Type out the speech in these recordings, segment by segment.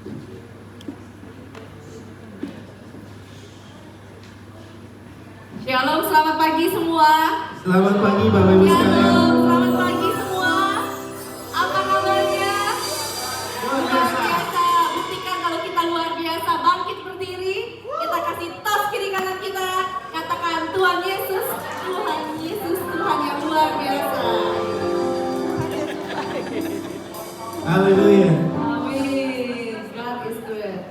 Shalom, selamat pagi semua. Selamat pagi Bapak Ibu sekalian. Shalom, selamat pagi semua. Apa kabarnya? Luar biasa. Buktikan kalau kita luar biasa. Bangkit berdiri. Kita kasih tos kiri kanan kita. Katakan Tuhan Yesus, Tuhan Yesus, Tuhan yang luar biasa. Haleluya. Amin. God is good.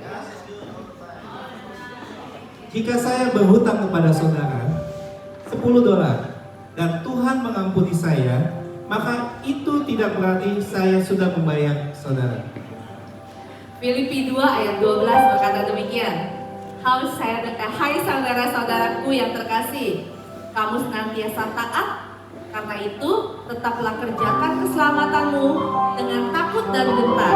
Jika saya berhutang kepada saudara $10 dan Tuhan mengampuni saya, maka itu tidak berarti saya sudah membayar saudara. Filipi 2 ayat 12 berkata demikian. Hai saudara-saudaraku yang terkasih, kamu senantiasa taat. Karena itu, tetaplah kerjakan keselamatanmu dengan takut dan gentar.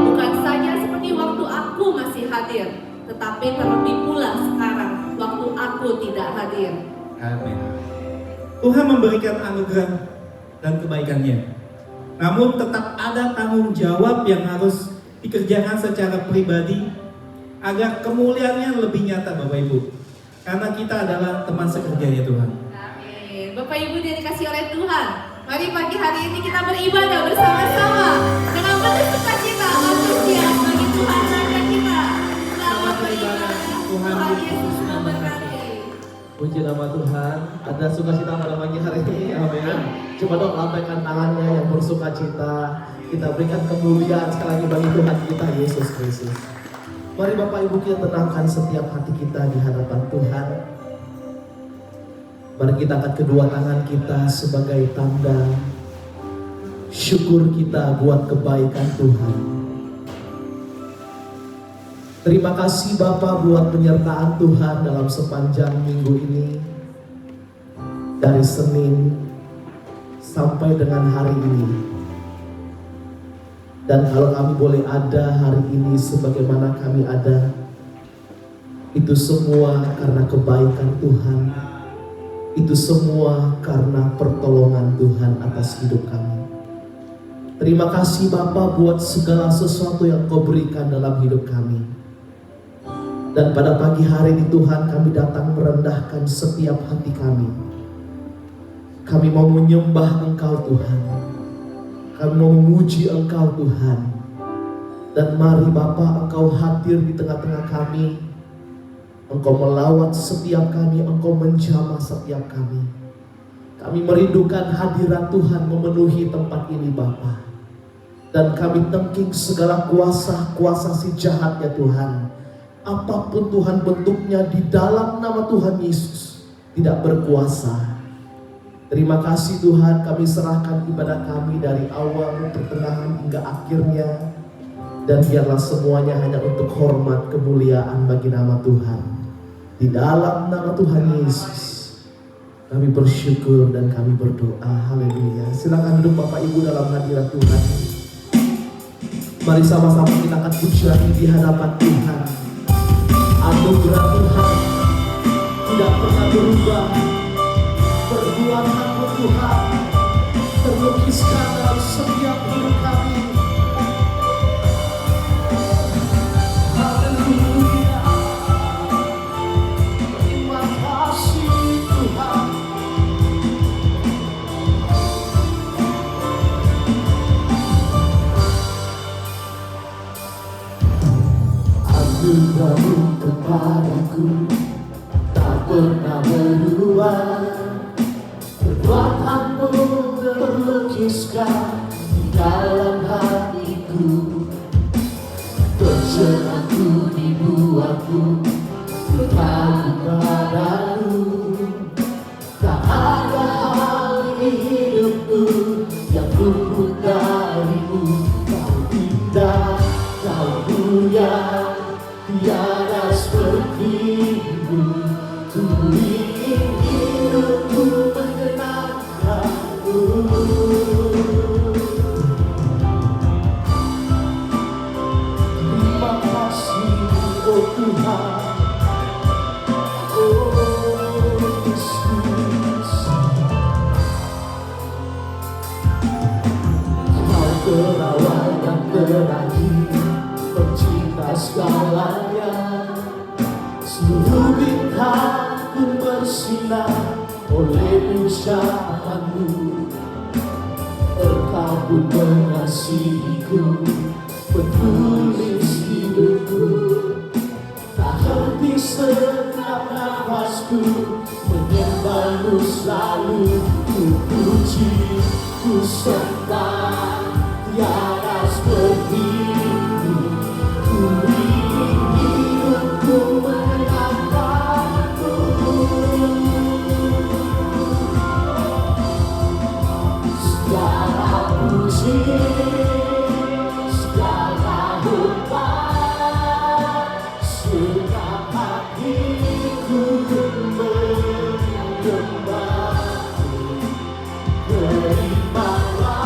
Bukan saja seperti waktu aku masih hadir, tetapi terlebih pula sekarang waktu aku tidak hadir. Amin. Tuhan memberikan anugerah dan kebaikannya. Namun tetap ada tanggung jawab yang harus dikerjakan secara pribadi agar kemuliaannya lebih nyata Bapak Ibu. Karena kita adalah teman sekerjanya Tuhan. Amin. Bapak Ibu yang dikasihi oleh Tuhan, mari pagi hari ini kita beribadah bersama-sama dengan penuh sukacita, antusias bagi Tuhan Raja kita. Selamat beribadah. Tuhan Yesus memberkati. Puji nama Tuhan. Ada sukacita pada pagi hari ini. Amin. Coba dong lambaikan tangannya yang bersukacita. Kita berikan kemuliaan sekali lagi bagi Tuhan kita Yesus Kristus. Mari Bapak Ibu kita tenangkan setiap hati kita di hadapan Tuhan. Mari kita angkat kedua tangan kita sebagai tanda syukur kita buat kebaikan Tuhan. Terima kasih Bapa buat penyertaan Tuhan dalam sepanjang minggu ini. Dari Senin sampai dengan hari ini. Dan kalau kami boleh ada hari ini sebagaimana kami ada, itu semua karena kebaikan Tuhan. Itu semua karena pertolongan Tuhan atas hidup kami. Terima kasih Bapa buat segala sesuatu yang Kau berikan dalam hidup kami. Dan pada pagi hari ini Tuhan kami datang merendahkan setiap hati kami. Kami mau menyembah Engkau Tuhan. Kami mau memuji Engkau Tuhan. Dan mari Bapa Engkau hadir di tengah-tengah kami. Engkau melawat setiap kami, Engkau menjamah setiap kami. Kami merindukan hadirat Tuhan memenuhi tempat ini Bapa. Dan kami tengking segala kuasa si jahat ya Tuhan. Apapun Tuhan bentuknya di dalam nama Tuhan Yesus tidak berkuasa. Terima kasih Tuhan, kami serahkan ibadah kami dari awal, pertengahan hingga akhirnya. Dan biarlah semuanya hanya untuk hormat kemuliaan bagi nama Tuhan. Di dalam nama Tuhan Yesus kami bersyukur dan kami berdoa. Haleluya. Silakan duduk Bapak Ibu dalam hadirat Tuhan. Mari sama-sama kita angkat pujian di hadapan Tuhan. Anugerah Tuhan tidak pernah berubah. Perbuatanmu Tuhan terlukiskan dalam setiap hidup kami. Haleluya. Terima kasih Tuhan. Anugerah-Mu kepadaku tak pernah berubah. Perbuatanmu terlukiskan di dalam hatiku. Tercenangku dibuatku berkagum padamu. Tak ada hal di hidupku yang luput darimu. Kau indah, kau mulia, tiada sepertimu. Ku ingin hidupku mengenangkanmu. Terima kasih oh Tuhan, oh Yesus. Kau terawal yang terakhir, pencipta segalanya. Seluruh bintang pun bersinar oleh ucapanmu. Engkau pun mengasihiku, menulis hidupku. Tak henti setiap nafasku, menyembahmu selalu. Ku puji, ku sembah, tiada sepertimu. Ku ingin hidupku menyenangkanmu. Segala puji, segala hormat, segenap hatiku menyembahmu. Terimalah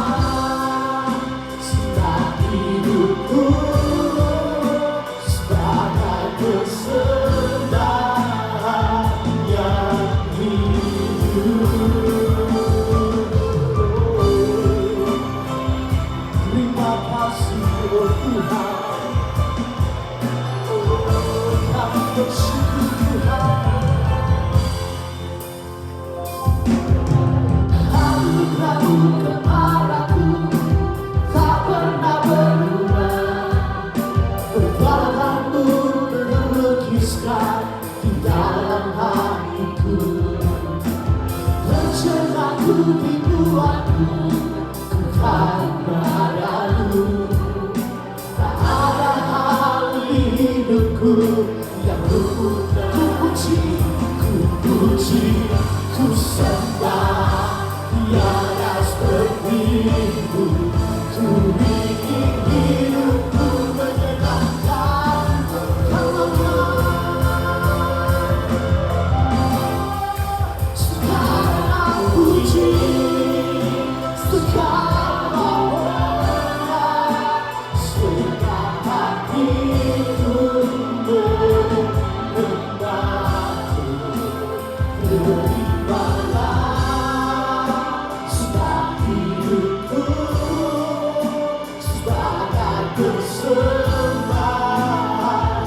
setiap hidupku sebagai persembahan yang hidup. Terima kasih oh Tuhan, kami bersyukur Tuhan. Anugerah-Mu kepadaku tak pernah berubah. Perbuatanmu melukiskan di dalam hatiku. Tercenangku dibuatku, ku kan padamu. Tak ada hal di hidupku yang luput. Ku puji, ku sembah, tiada sepertimu. Ku ingin hidupku menyenangkan Engkau. Segala puji, segala hormat, segenap hatiku menyembahmu. Terimalah setiap hidupku sebagai persembahan.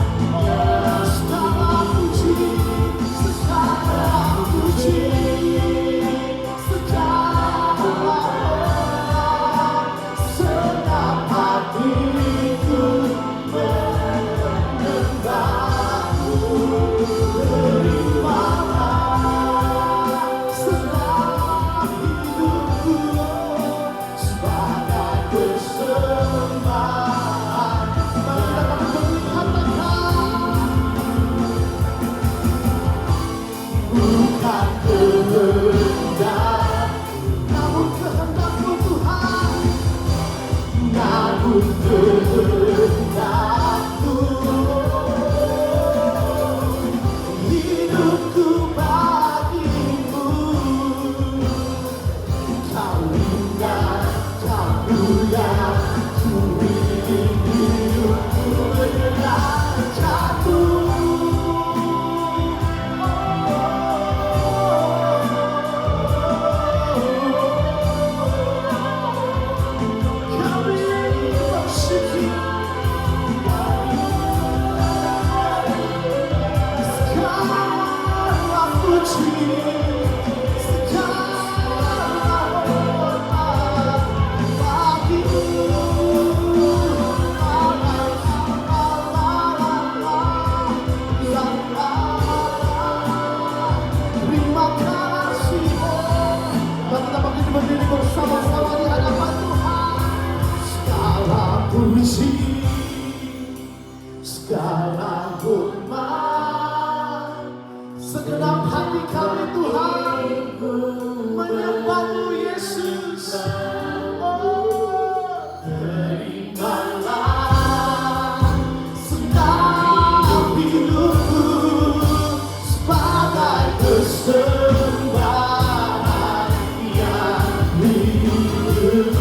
Segala puji, segala puji, segala hormat, segenap hatiku menyembahmu. Terimalah setiap hidupku sebagai persembahan. Bukan kehendak, namun kehendak-Mu Tuhan. Namun kehendak-Mu. Hidupku bagimu. Kau indah, Kau mulia, ku ingin hidupku menyenangkanmu. Kami bersyukur segala puji, segala hormat bagimu. Terima kasih oh. Dan kita begitu berdiri bersama-sama di hadapan Tuhan. Segala puji, segala hormat, segenap hati kami Tuhan menyembah-Mu Yesus. Oh, terimalah setiap hidupku sebagai persembahan yang hidup.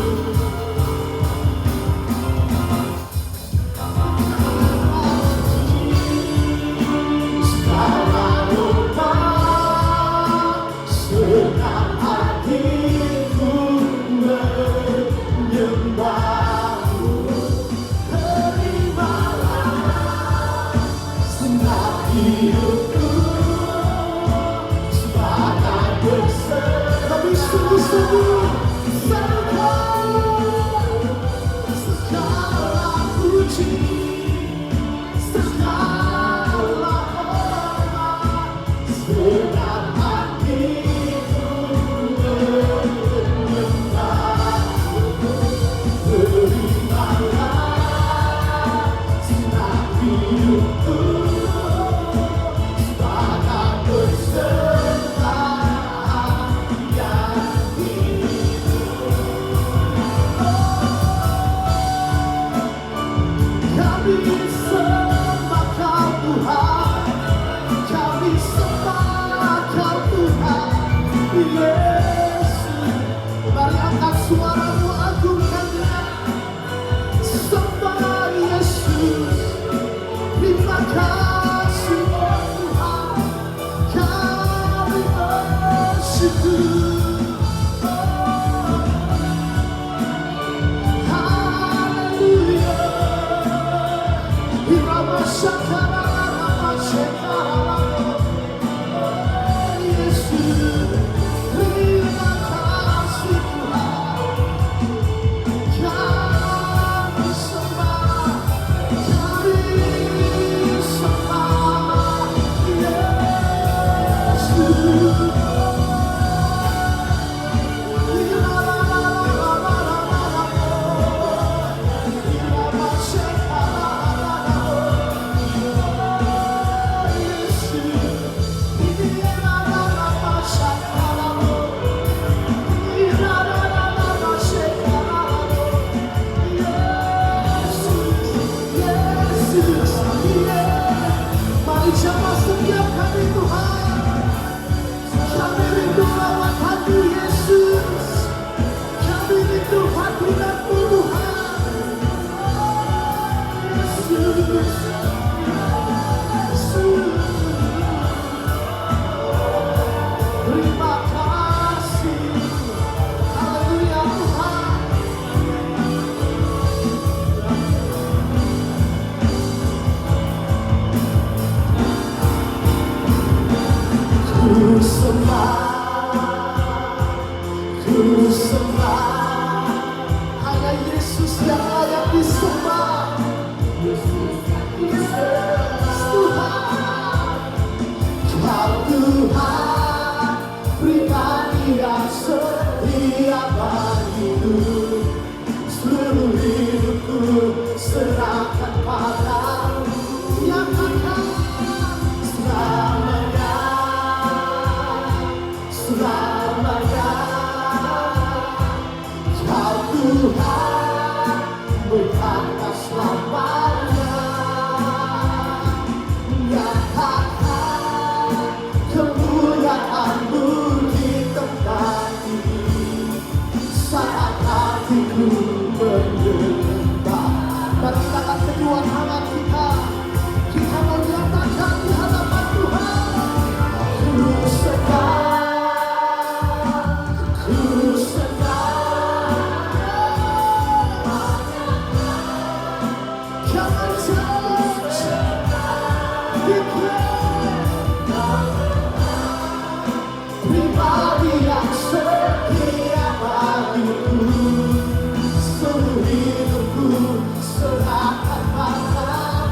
Serahkan padamu.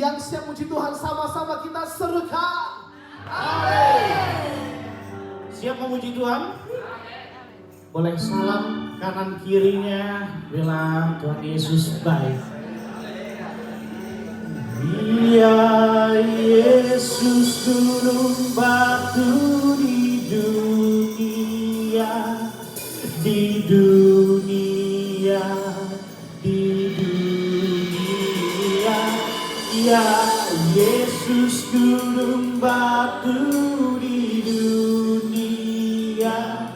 Yang siap puji Tuhan sama-sama kita serukan. Siap memuji Tuhan? Boleh salam kanan kirinya, bilang Tuhan Yesus baik. Dia Yesus gunung batu di dunia, di dunia, di dunia. Ya Yesus gunung batu di dunia,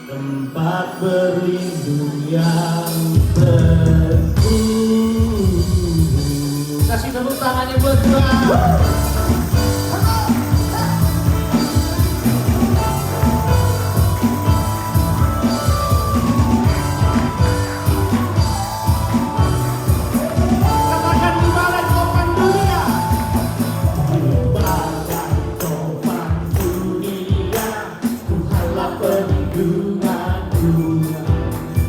tempat berlindung yang teguh. Kasih tepuk tangannya buat Tuhan. Katakan di balik topan dunia. Di balik topan dunia, Tuhanlah perlindunganku.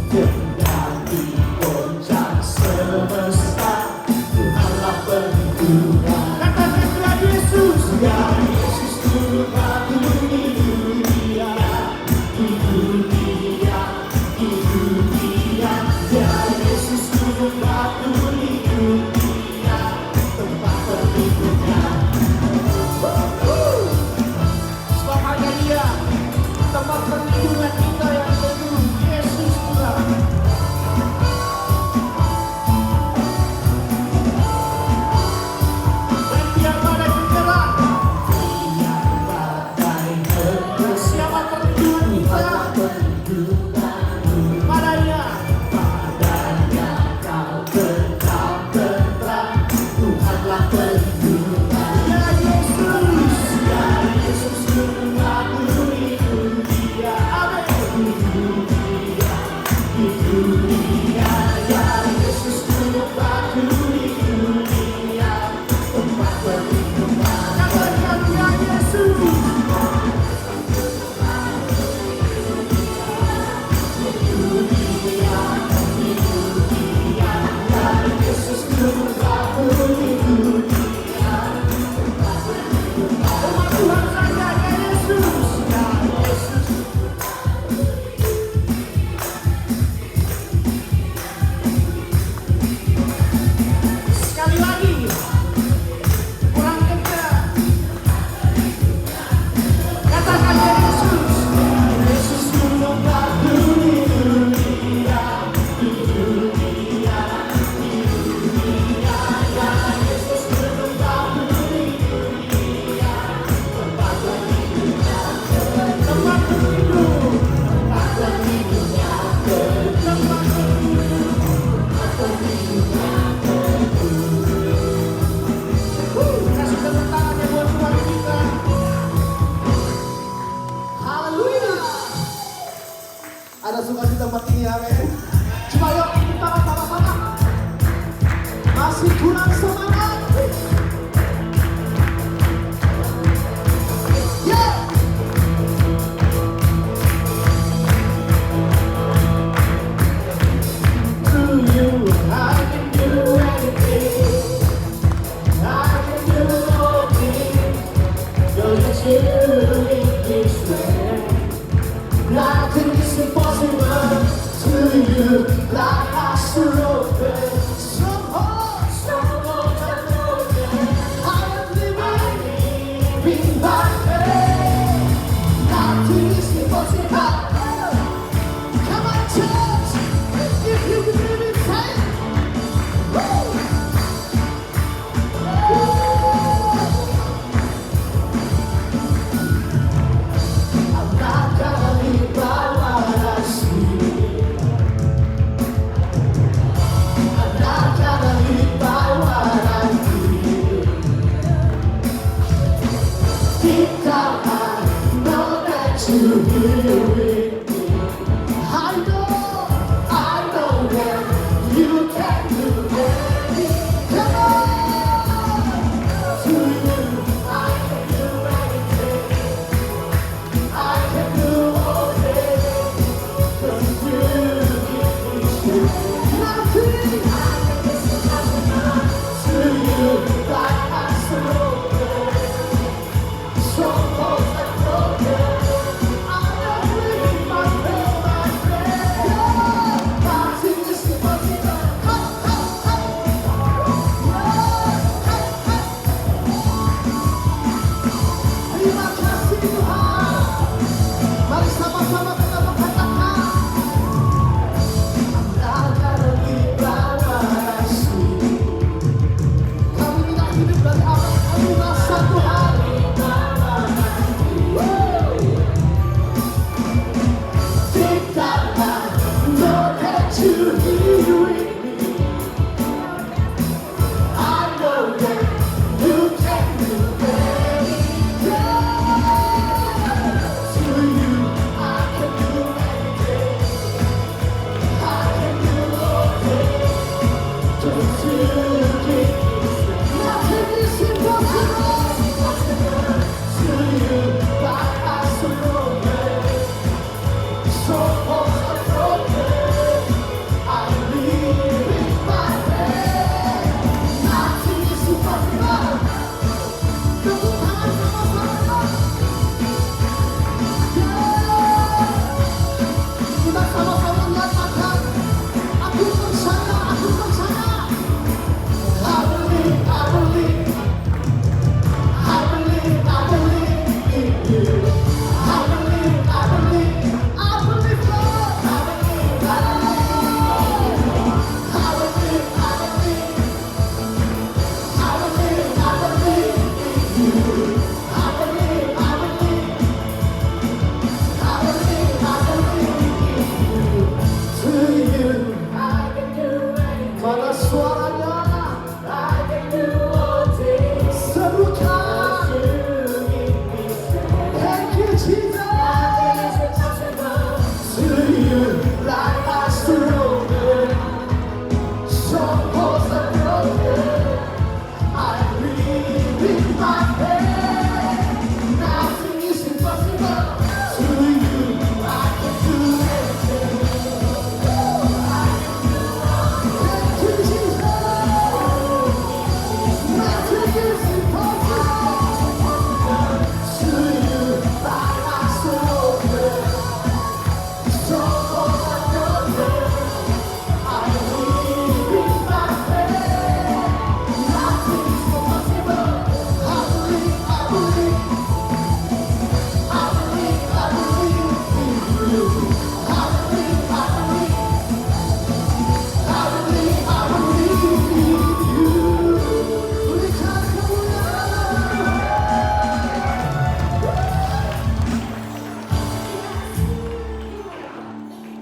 Kendali goncang semesta, Tuhanlah perlindungan. Katakan Tuhan Yesus, ya Yesus turun batu di dunia, di dunia, di dunia. Ya Yesus turun batu di dunia, tempat perlindungan. Sebab hanya Dia tempat perlindungan kita yang teguh. Yesus Tuhan. Dan biar badai bergerak, biar badai bergerak, siapa perlindungan kita? Padanya kau tetap tenang, Tuhanlah perlindungan. Ya Yesus, ya Yesus turun batu di dunia, amin. Di dunia, ya Yesus turun batu di dunia, tempat perlindungan. Katakan ya Yesus. Yesus turun batu di dunia, umat Tuhan saja ya Yesus, ya Yesus. Sekali lagi, kurang kencang. Katakan ya Yesus, Yesus turun batu di dunia, di dunia, di dunia. Ya Yesus turun batu di dunia, tempat berlindung, tempat berlindung, tempat berlindung yang teguh, tempat berlindung, tempat berlindung yang teguh. Kasih tepuk tangannya buat Tuhan kita. Haleluya. Ada suka di tempat ini, amin. Coba yuk tepuk tangan sama-sama. Masih kurang semangat. Yeah. To you, I can do anything. I can do all things. Don't you make me swear. Nothing is impossible to you. Like I surrender. Some hearts are broken. I am living by faith. Nothing is impossible. Come on, church. If you believe in faith. Woo. I'm not gonna live by what I see.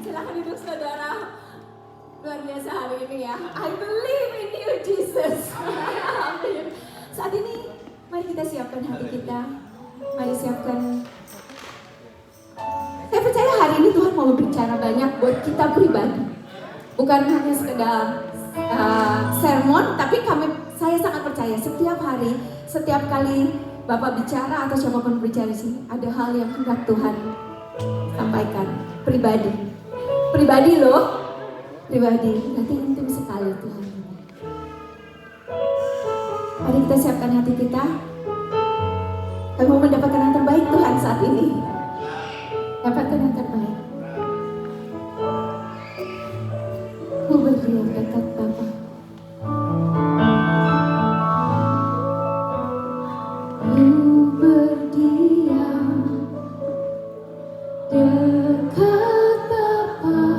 Silahkan duduk saudara. Luar biasa hari ini ya. I believe in you Jesus. Amin. Saat ini mari kita siapkan hati kita. Mari siapkan. Saya percaya hari ini Tuhan mau berbicara banyak buat kita pribadi. Bukan hanya sekedar sermon, tapi saya sangat percaya setiap hari, setiap kali Bapak bicara atau siapapun berbicara di sini, ada hal yang hendak Tuhan sampaikan pribadi. Pribadi loh, pribadi, nanti intim sekali Tuhan. Mari kita siapkan hati kita. Kami mau mendapatkan yang terbaik Tuhan saat ini. Dapatkan yang terbaik. Ku berdiam dekat Bapa. Ku berdiam dekat Bapa.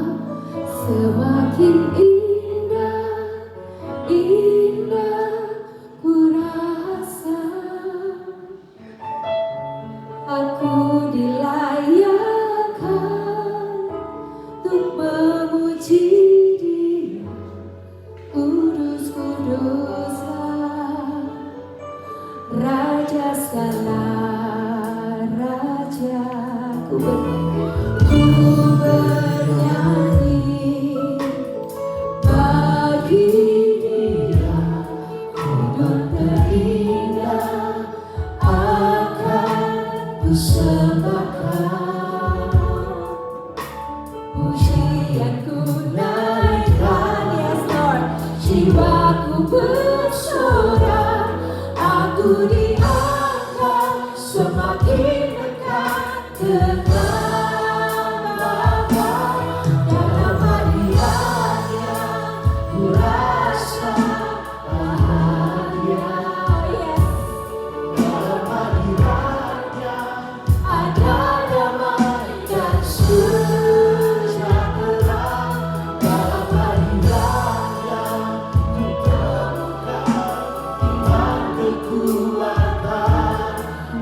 Semakin indah, indah ku rasa. Aku dilayakkan untuk memuji Dia. Kudus, kuduslah Raja segala raja. Ku bernyanyi bagi Dia. Hidup terindah akan ku sembahkan. Pujianku naikkan, yes Lord. Jiwaku bersorak, aku diangkat semakin dekat dengan Bapa. Dalam hadiratnya ku rasa bahagia. Yes. Dalam hadiratnya ada damai dan sejahtera. Dalam hadiratnya ku temukan iman kekuatan.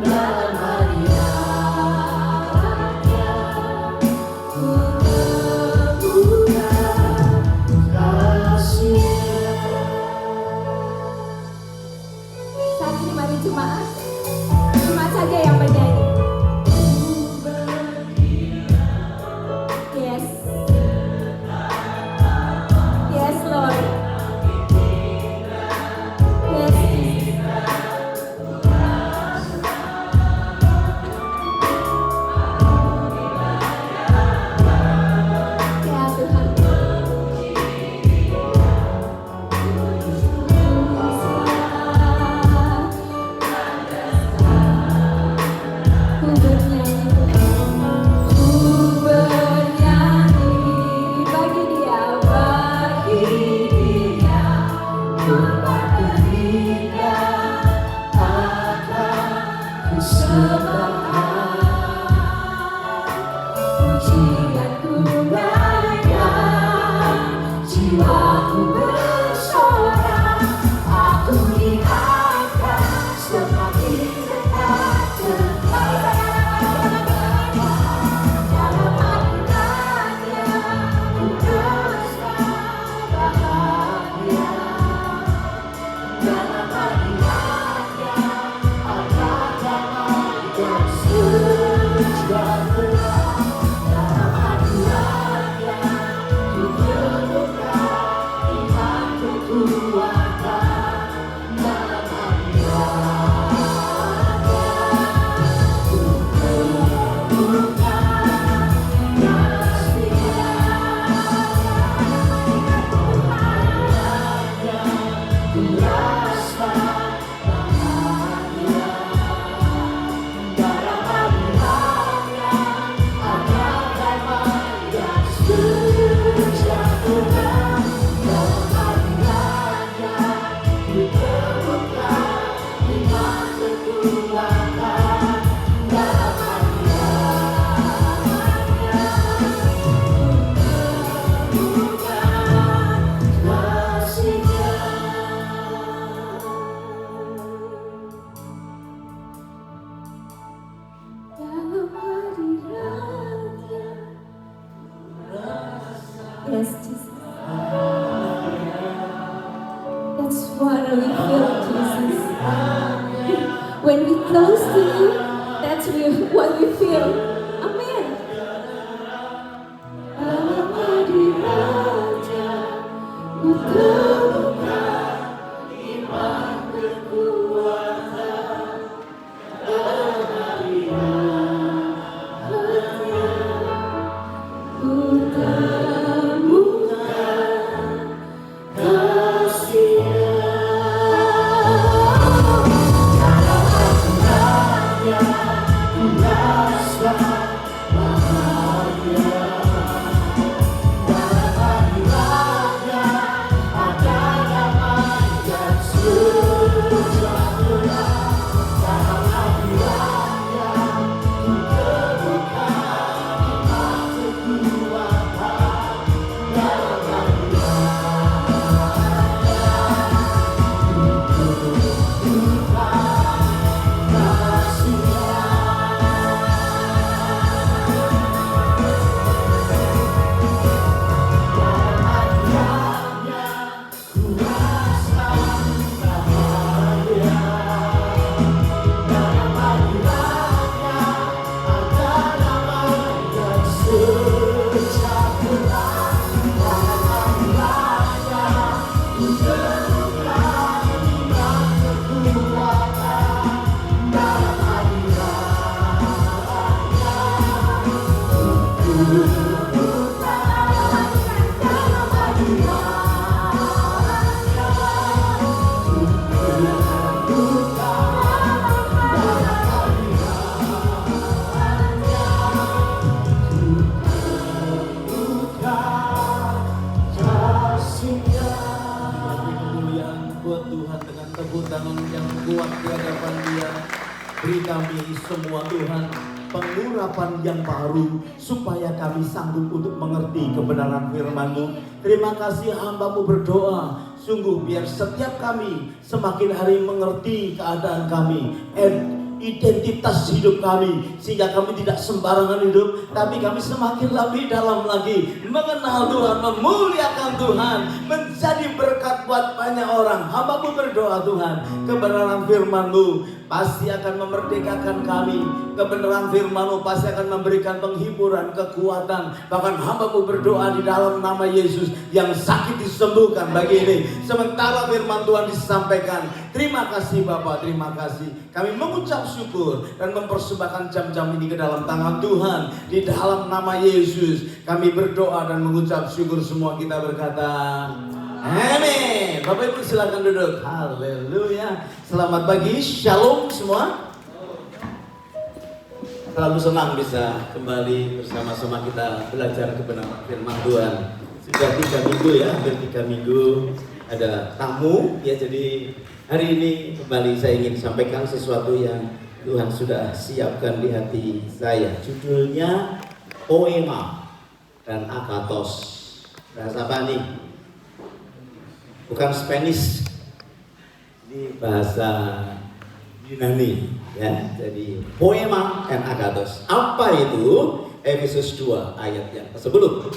Dalam hadiratnya ku temukan kasih. Saat ini mari jemaat saja yang bernyanyi. Yes. Yes Lord. Yes. Ya Tuhan. Ku bernyanyi, ku bernyanyi bagi Dia, bagi Dia. Tuhan terindah akan ku sembahkan. Pujianku naikkan, jiwaku bersorak, aku diangkat semakin dekat dengan dalam hadiratnya ku rasa bahagia. Dalam hadiratnya ada damai dan sejahtera. Dalam hadiratnya ku temukan iman kekuatan. Dalam hadiratnya ku temukan kesetiaan. Ku rasa when we close to you, that's what we feel. Amin. Bapa di Raja, ku temukan iman kekuatan dalam dia. Ku temukan kasih-Nya. Beri kami semua Tuhan pengurapan yang baru supaya kami sanggup untuk mengerti kebenaran firman-Mu. Terima kasih hamba-Mu berdoa, sungguh biar setiap kami semakin hari mengerti keadaan kami, identitas hidup kami, sehingga kami tidak sembarangan hidup, tapi kami semakin lebih dalam lagi mengenal Tuhan, memuliakan Tuhan, menjadi berkat buat banyak orang. Hamba-Mu berdoa Tuhan, kebenaran firman-Mu pasti akan memerdekakan kami. Kebenaran firman-Mu pasti akan memberikan penghiburan, kekuatan. Bahkan hamba-Mu berdoa di dalam nama Yesus, yang sakit disembuhkan bagi ini. Sementara firman Tuhan disampaikan. Terima kasih Bapa, terima kasih. Kami mengucap syukur dan mempersembahkan jam-jam ini ke dalam tangan Tuhan. Di dalam nama Yesus kami berdoa dan mengucap syukur. Semua kita berkata amin. Bapak Ibu silakan duduk. Haleluya. Selamat pagi, shalom semua. Selalu senang bisa kembali bersama-sama kita belajar kebenaran firman Tuhan. Sudah 3 minggu ya, hampir 3 minggu ada tamu ya. Jadi hari ini kembali saya ingin sampaikan sesuatu yang Tuhan sudah siapkan di hati saya. Judulnya Poema dan Agathos. Bahasa apa nih? Bukan Spanish, ini bahasa Yunani ya. Jadi Poema and Agathos. Apa itu? Efesus 2 ayat yang sebelum.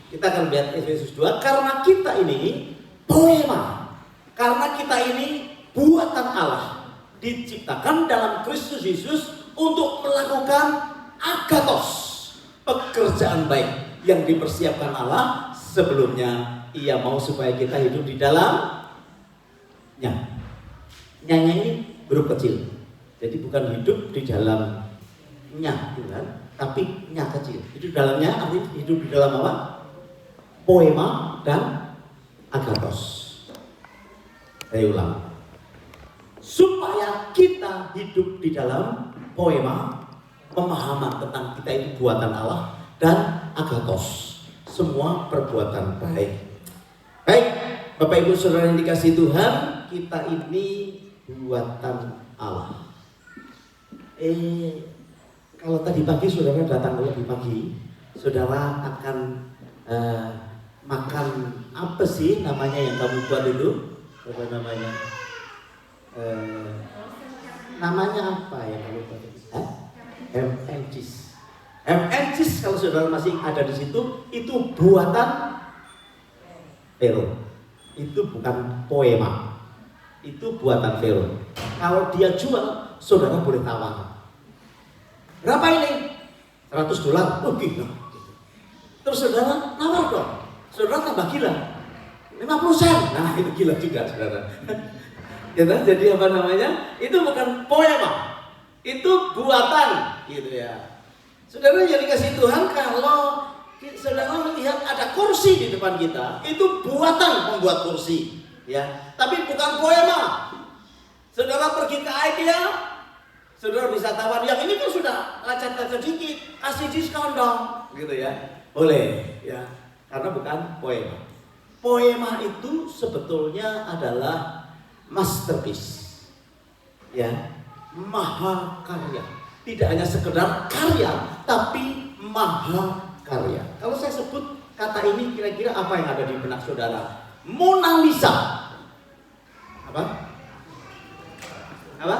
Kita akan lihat Efesus 2. Karena kita ini poema, karena kita ini buatan Allah, diciptakan dalam Kristus Yesus untuk melakukan agathos, pekerjaan baik yang dipersiapkan Allah sebelumnya. Ia mau supaya kita hidup di dalamnya. Nyanya ini huruf kecil, jadi bukan hidup di dalamnya Tuhan, tapi nya kecil. Hidup dalamnya artinya hidup di dalam apa? Poema dan agathos. Saya ulang. Supaya kita hidup di dalam poema, pemahaman tentang kita itu buatan Allah, dan agathos, semua perbuatan baik. Baik, Bapak Ibu Saudara yang dikasihi Tuhan, kita ini buatan Allah. Kalau tadi pagi saudara datang lebih pagi, saudara akan makan apa sih namanya yang kamu buat itu? Apa namanya? Namanya apa yang kamu buat itu? Ham and cheese. Ham and cheese kalau saudara masih ada di situ, itu buatan Vero. Itu bukan poema. Itu buatan Vero. Kalau dia jual, saudara boleh tawar. Berapa ini? $100. Oh gila. Terus saudara nawar dong. Saudara tambah gila. 50 sen. Nah itu gila juga saudara. Gitu, jadi apa namanya? Itu bukan poema. Itu buatan gitu ya. Saudara yang dikasih Tuhan, kalau saudara melihat ada kursi di depan kita, itu buatan pembuat kursi, ya. Tapi bukan poema. Saudara pergi ke IKEA, saudara bisa tawar, yang ini kan sudah lecet-lecet dikit, kasih diskon dong, gitu ya. Boleh, ya. Karena bukan poema. Poema itu sebetulnya adalah masterpiece, ya, mahakarya. Tidak hanya sekedar karya, tapi mahakarya. Kalau saya sebut kata ini, kira-kira apa yang ada di benak saudara? Mona Lisa. Apa? Apa?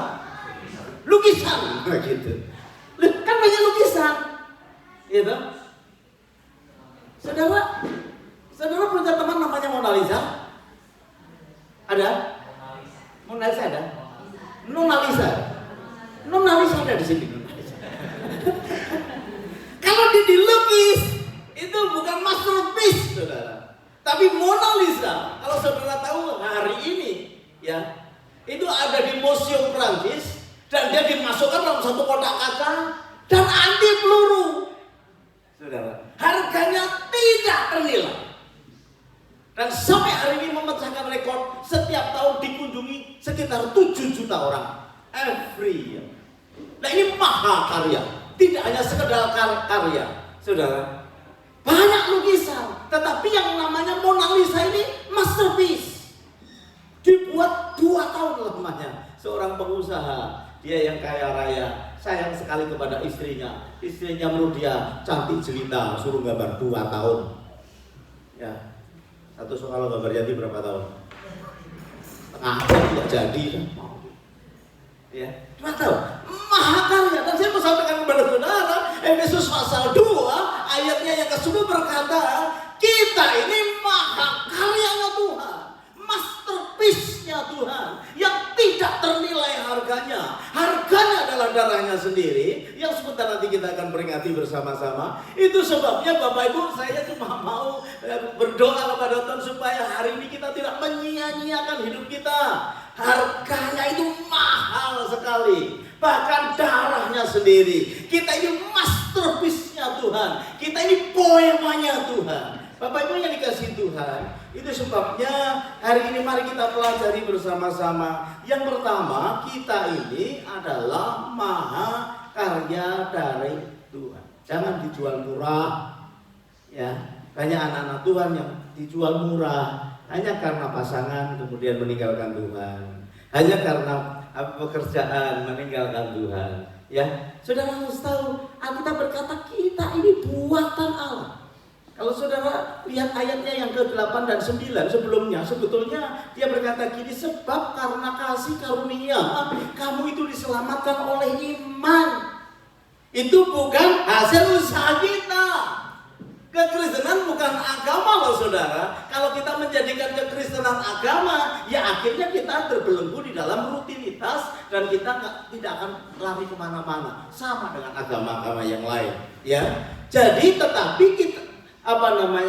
Lukisan, gitu. Kan banyak lukisan, gitu. Saudara punya teman namanya Mona Lisa? Ada? Mona Lisa ada? Nona Lisa. Nona Lisa ada di sini. Kalau dilukis itu bukan masterpiece, saudara. Tapi Mona Lisa, kalau saudara tahu hari ini, ya, itu ada di Museum Prancis dan dia dimasukkan dalam satu kotak kaca dan anti peluru, saudara. Harganya tidak ternilai. Dan sampai hari ini memecahkan rekor, setiap tahun dikunjungi sekitar 7 juta orang every year. Nah ini mahakarya, tidak hanya sekedar karya, saudara. Banyak lukisan, tetapi yang namanya Mona Lisa ini masterpiece. Dibuat 2 tahun lamanya. Seorang pengusaha, dia yang kaya raya, sayang sekali kepada istrinya. Istrinya menurut dia cantik jelita, suruh gambar 2 tahun. Ya, satu soal gambar jadi berapa tahun? Tengah jam tidak jadi. Ya, 2 tahun. Mahakarya. Dan saya mau sampaikan kepada saudara, Efesus pasal 2 ayatnya yang ke-10 berkata, kita ini mahakaryanya Tuhan, masterpiece-nya Tuhan, yang tidak ternilai harganya. Harganya adalah darahnya sendiri, yang sebentar nanti kita akan peringati bersama-sama. Itu sebabnya Bapak Ibu, saya cuma mau berdoa kepada Tuhan supaya hari ini kita tidak menyia-nyiakan hidup kita. Harganya itu mahal sekali, bahkan darahnya sendiri. Kita ini masterpiece-nya Tuhan, kita ini poemanya Tuhan. Bapak Ibu yang dikasih Tuhan, itu sebabnya hari ini mari kita pelajari bersama-sama. Yang pertama, kita ini adalah mahakarya dari Tuhan. Jangan dijual murah, ya. Banyak anak-anak Tuhan yang dijual murah hanya karena pasangan kemudian meninggalkan Tuhan, hanya karena pekerjaan meninggalkan Tuhan. Ya, saudara harus tahu, Alkitab berkata kita ini buatan Allah. Kalau saudara lihat ayatnya yang ke-8 dan 9 sebelumnya, sebetulnya dia berkata gini, sebab karena kasih karunia kamu itu diselamatkan oleh iman. Itu bukan hasil usaha kita. Kekristenan bukan agama loh saudara. Kalau kita menjadikan kekristenan agama, ya akhirnya kita terbelenggu di dalam rutinitas dan kita tidak akan lari kemana-mana. Sama dengan agama-agama yang lain, ya. Jadi tetapi kita,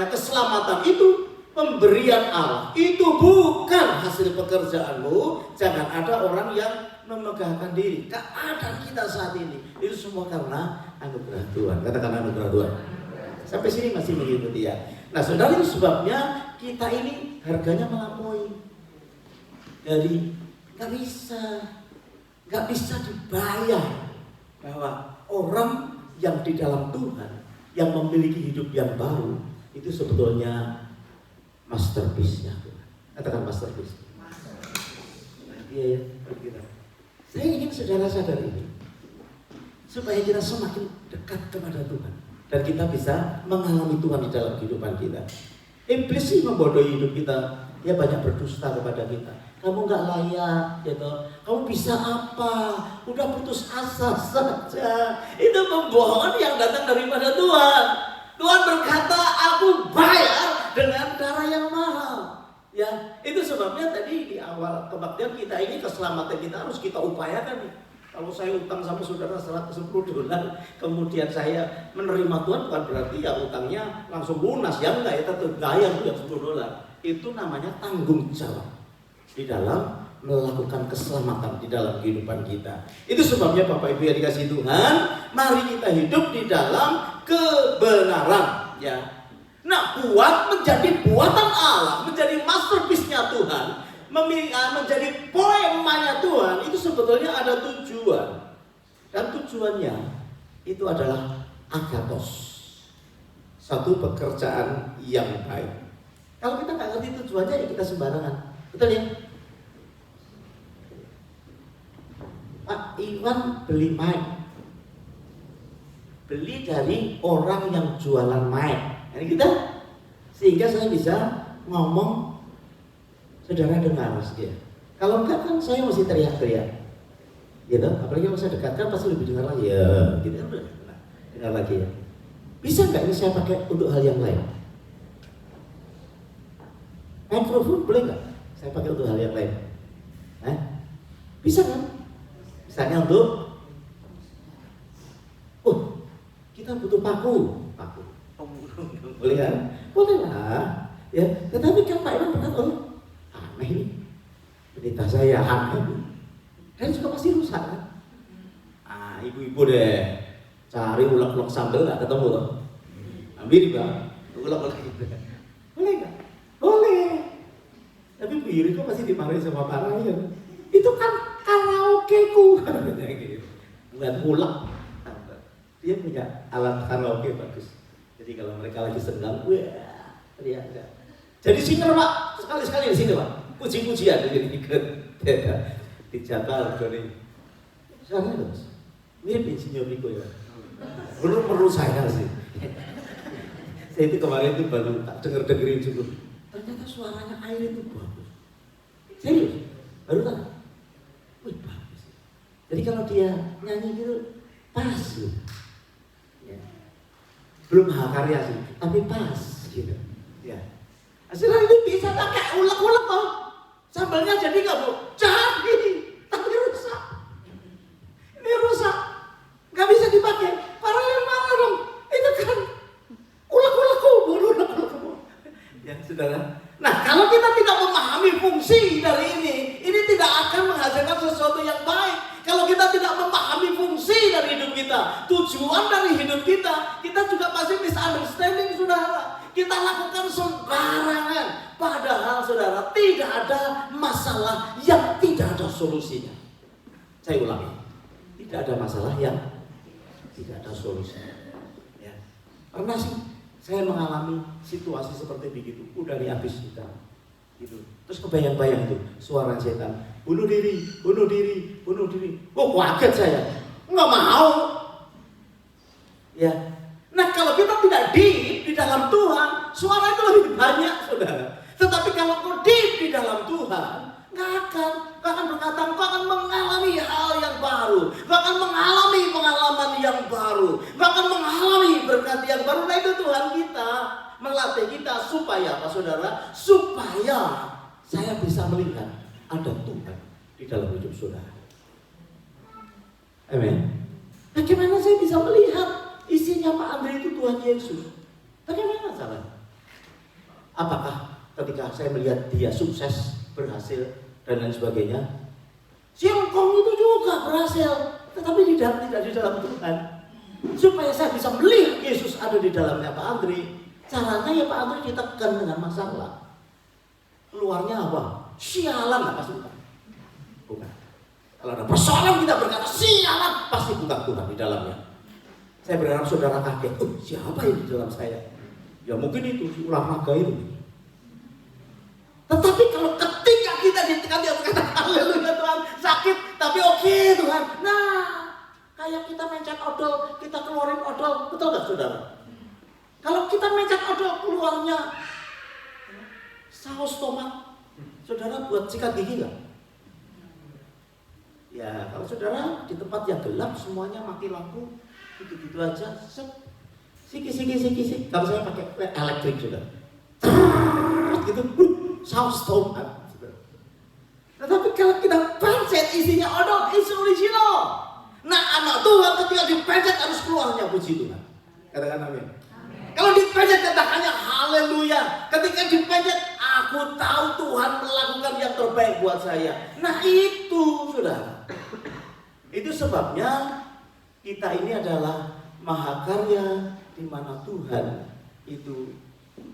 keselamatan itu pemberian Allah. Itu bukan hasil pekerjaanmu. Jangan ada orang yang memegahkan diri. Keadaan kita saat ini itu semua karena anugerah Tuhan. Katakan anugerah Tuhan. Sampai sini masih mengikuti ya. Nah saudara, itu sebabnya kita ini harganya melampaui. Dari nggak bisa dibayar bahwa orang yang di dalam Tuhan, yang memiliki hidup yang baru, itu sebetulnya masterpiece-nya Tuhan. Katakan masterpiece. Iya ya, kita. Saya ingin saudara sadar ini, supaya kita semakin dekat kepada Tuhan. Dan kita bisa mengalami Tuhan di dalam kehidupan kita. Iblis sih membodohi hidup kita. Dia banyak berdusta kepada kita. Kamu gak layak, gitu. Kamu bisa apa? Udah putus asa saja. Itu pembohongan yang datang daripada Tuhan. Tuhan berkata, aku bayar dengan darah yang mahal. Ya, itu sebabnya tadi di awal kebaktian kita ini, keselamatan kita harus kita upayakan nih. Kalau saya utang sama saudara $110, kemudian saya menerima Tuhan, bukan berarti ya utangnya langsung lunas, ya enggak, ya tetap bayar yang $10. Itu namanya tanggung jawab di dalam melakukan keselamatan di dalam kehidupan kita. Itu sebabnya Bapak Ibu yang dikasihi Tuhan, mari kita hidup di dalam kebenaran, ya. Nah, buat menjadi buatan Allah, menjadi masterpiece-nya Tuhan, menjadi poemanya Tuhan, itu sebetulnya ada tujuan. Dan tujuannya itu adalah agathos, satu pekerjaan yang baik. Kalau kita nggak ngerti tujuannya, ya kita sembarangan. Betul ya? Pak Iwan beli mic, beli dari orang yang jualan mic. Ini kita, sehingga saya bisa ngomong, saudara dengar ya. Kalau enggak kan saya mesti teriak-teriak, gitu. Apalagi kalau saya dekatkan pasti lebih dengar lagi ya, gitu kan udah dengar lagi ya. Bisa nggak ini saya pakai untuk hal yang lain? Mikrofon boleh nggak saya pakai untuk hal yang lain? Bisa kan? Misalnya untuk, kita butuh paku, boleh kan? Boleh lah, ya. Tetapi kan Pak Iwan berkata, aneh ini, pendeta saya aneh, dan juga pasti rusak kan? Ibu-ibu deh, cari ulek-ulek sambal nggak ketemu loh, ambil bang, ulek-ulek gitu, boleh nggak? Boleh. Tapi Bu Yuri kok masih dimarahin sama Pak Ryan? Itu kan karaoke-ku, bukan ulek. Dia punya alat karaoke bagus. Jadi kalau mereka lagi senang, teriak. Jadi singer Pak, sekali-sekali di sini Pak, puji-pujian jadi ikut di Jakarta nih. Sana terus, mirip Insinyur Riko ya. Perlu saya sih. Saya itu kemarin itu baru tak dengerin juga. Ternyata suaranya air itu bagus. Serius, baru tak. Bagus. Jadi kalau dia nyanyi gitu pas gitu. Ya. Belum karya sih, tapi pas gitu. Ya. Hasilnya itu bisa pakai ulek-ulek toh. Sambalnya jadi nggak Bu? Jadi, tapi rusak. Ini rusak, nggak bisa dipakai. Parah yang mana dong? Itu kan ulek-ulekku, ulek-ulekku. Ya saudara. Nah, kalau kita tidak memahami fungsi dari ini tidak akan menghasilkan sesuatu yang baik. Kalau kita tidak memahami fungsi dari hidup kita, tujuan dari hidup kita, kita juga pasti misunderstanding, saudara. Kita lakukan sembarangan, padahal saudara tidak ada masalah yang tidak ada solusinya. Saya ulangi, tidak ada masalah yang tidak ada solusinya. Ya. Pernah sih saya mengalami situasi seperti begitu, udah habis kita, gitu. Terus kebayang-bayang tuh suara setan, bunuh diri. Kaget saya, nggak mau. Ya, nah kalau kita tidak di dalam Tuhan, suara itu lebih banyak, saudara. Tetapi kalau kau di dalam Tuhan, nggak akan berkata, kau akan mengalami hal yang baru, kau akan mengalami pengalaman yang baru, kau akan mengalami berkat yang baru. Nah itu Tuhan kita melatih kita supaya apa, saudara? Supaya saya bisa melihat ada Tuhan di dalam hidup saudara. Amin. Bagaimana saya bisa melihat isinya Pak Andre itu Tuhan Yesus? Bagaimana caranya? Apakah ketika saya melihat dia sukses, berhasil, dan lain sebagainya, si Engkong itu juga berhasil, tetapi tidak di dalam Tuhan. Supaya saya bisa melihat Yesus ada di dalamnya Pak Andre, caranya ya Pak Andre ditekan dengan masalah. Keluarnya apa? Sialan lah, pasti bukan. Kalau ada persoalan kita berkata sialan, pasti bukan Tuhan di dalamnya. Saya berharap saudara kaget, siapa yang di dalam saya? Ya mungkin itu si ulah naga itu. Tetapi kalau ketika kita ditekan, dia berkata haleluya Tuhan, sakit tapi oke Tuhan. Nah, kayak kita mencet odol, kita keluarin odol, betul gak saudara? Kalau kita mencet odol, keluarnya saus tomat, saudara buat sikat gigi gak? Ya, kalau saudara di tempat yang gelap semuanya mati lampu, gitu-gitu aja, siki. Kalau saya pakai elektrik juga, gitu, saus tomat. Tetapi kalau kita pencet isinya odol, it's original. Nah, anak Tuhan ketika dipencet harus keluarnya, puji Tuhan. Katakan amin. Kalau dipencet katakannya haleluya. Ketika dipencet, aku tahu Tuhan melakukan yang terbaik buat saya. Nah itu saudara. Itu sebabnya kita ini adalah mahakarya di mana Tuhan itu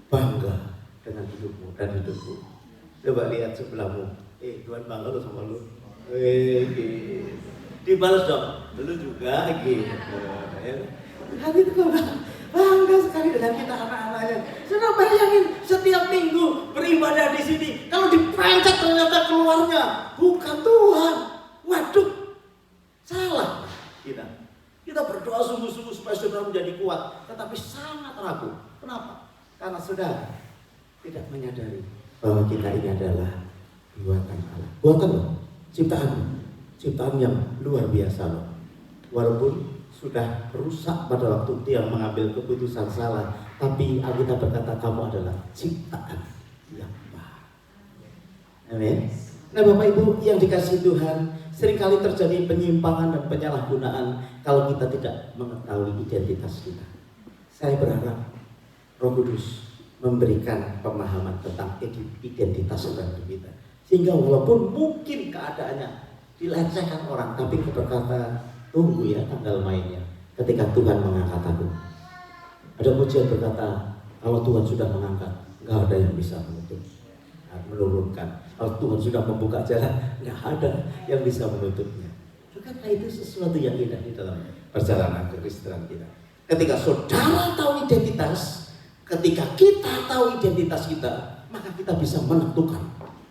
bangga dengan hidupmu dan hidupku. Coba lihat sebelahmu. Tuhan bangga lo sama lu. Gitu. Dibalas dong. Lu juga gitu. Tuhan itu bangga sekali dengan kita anak-anaknya. Sudah bayangin setiap minggu beribadah di sini. Kalau dipencet ternyata keluarnya bukan Tuhan. Waduh, salah kita. Kita berdoa sungguh-sungguh supaya saudara menjadi kuat, tetapi sangat ragu. Kenapa? Karena saudara tidak menyadari bahwa kita ini adalah buatan Allah. Buatan loh, ciptaan yang luar biasa loh. Walaupun sudah rusak pada waktu dia mengambil keputusan salah, tapi Alkitab berkata kamu adalah ciptaan yang baik. Amin. Nah Bapak Ibu yang dikasihi Tuhan, seringkali terjadi penyimpangan dan penyalahgunaan kalau kita tidak mengetahui identitas kita. Saya berharap Roh Kudus memberikan pemahaman tentang identitas saudara kita, sehingga walaupun mungkin keadaannya dilecehkan orang, tapi kita berkata tunggu ya tanggal mainnya ketika Tuhan mengangkat aku. Ada pujian berkata, kalau Tuhan sudah mengangkat, nggak ada yang bisa menurunkan. Kalau Tuhan sudah membuka jalan, nggak ada yang bisa menutupnya. Karena itu sesuatu yang indah di dalam perjalanan kekristenan kita. Ketika saudara tahu identitas, ketika kita tahu identitas kita, maka kita bisa menentukan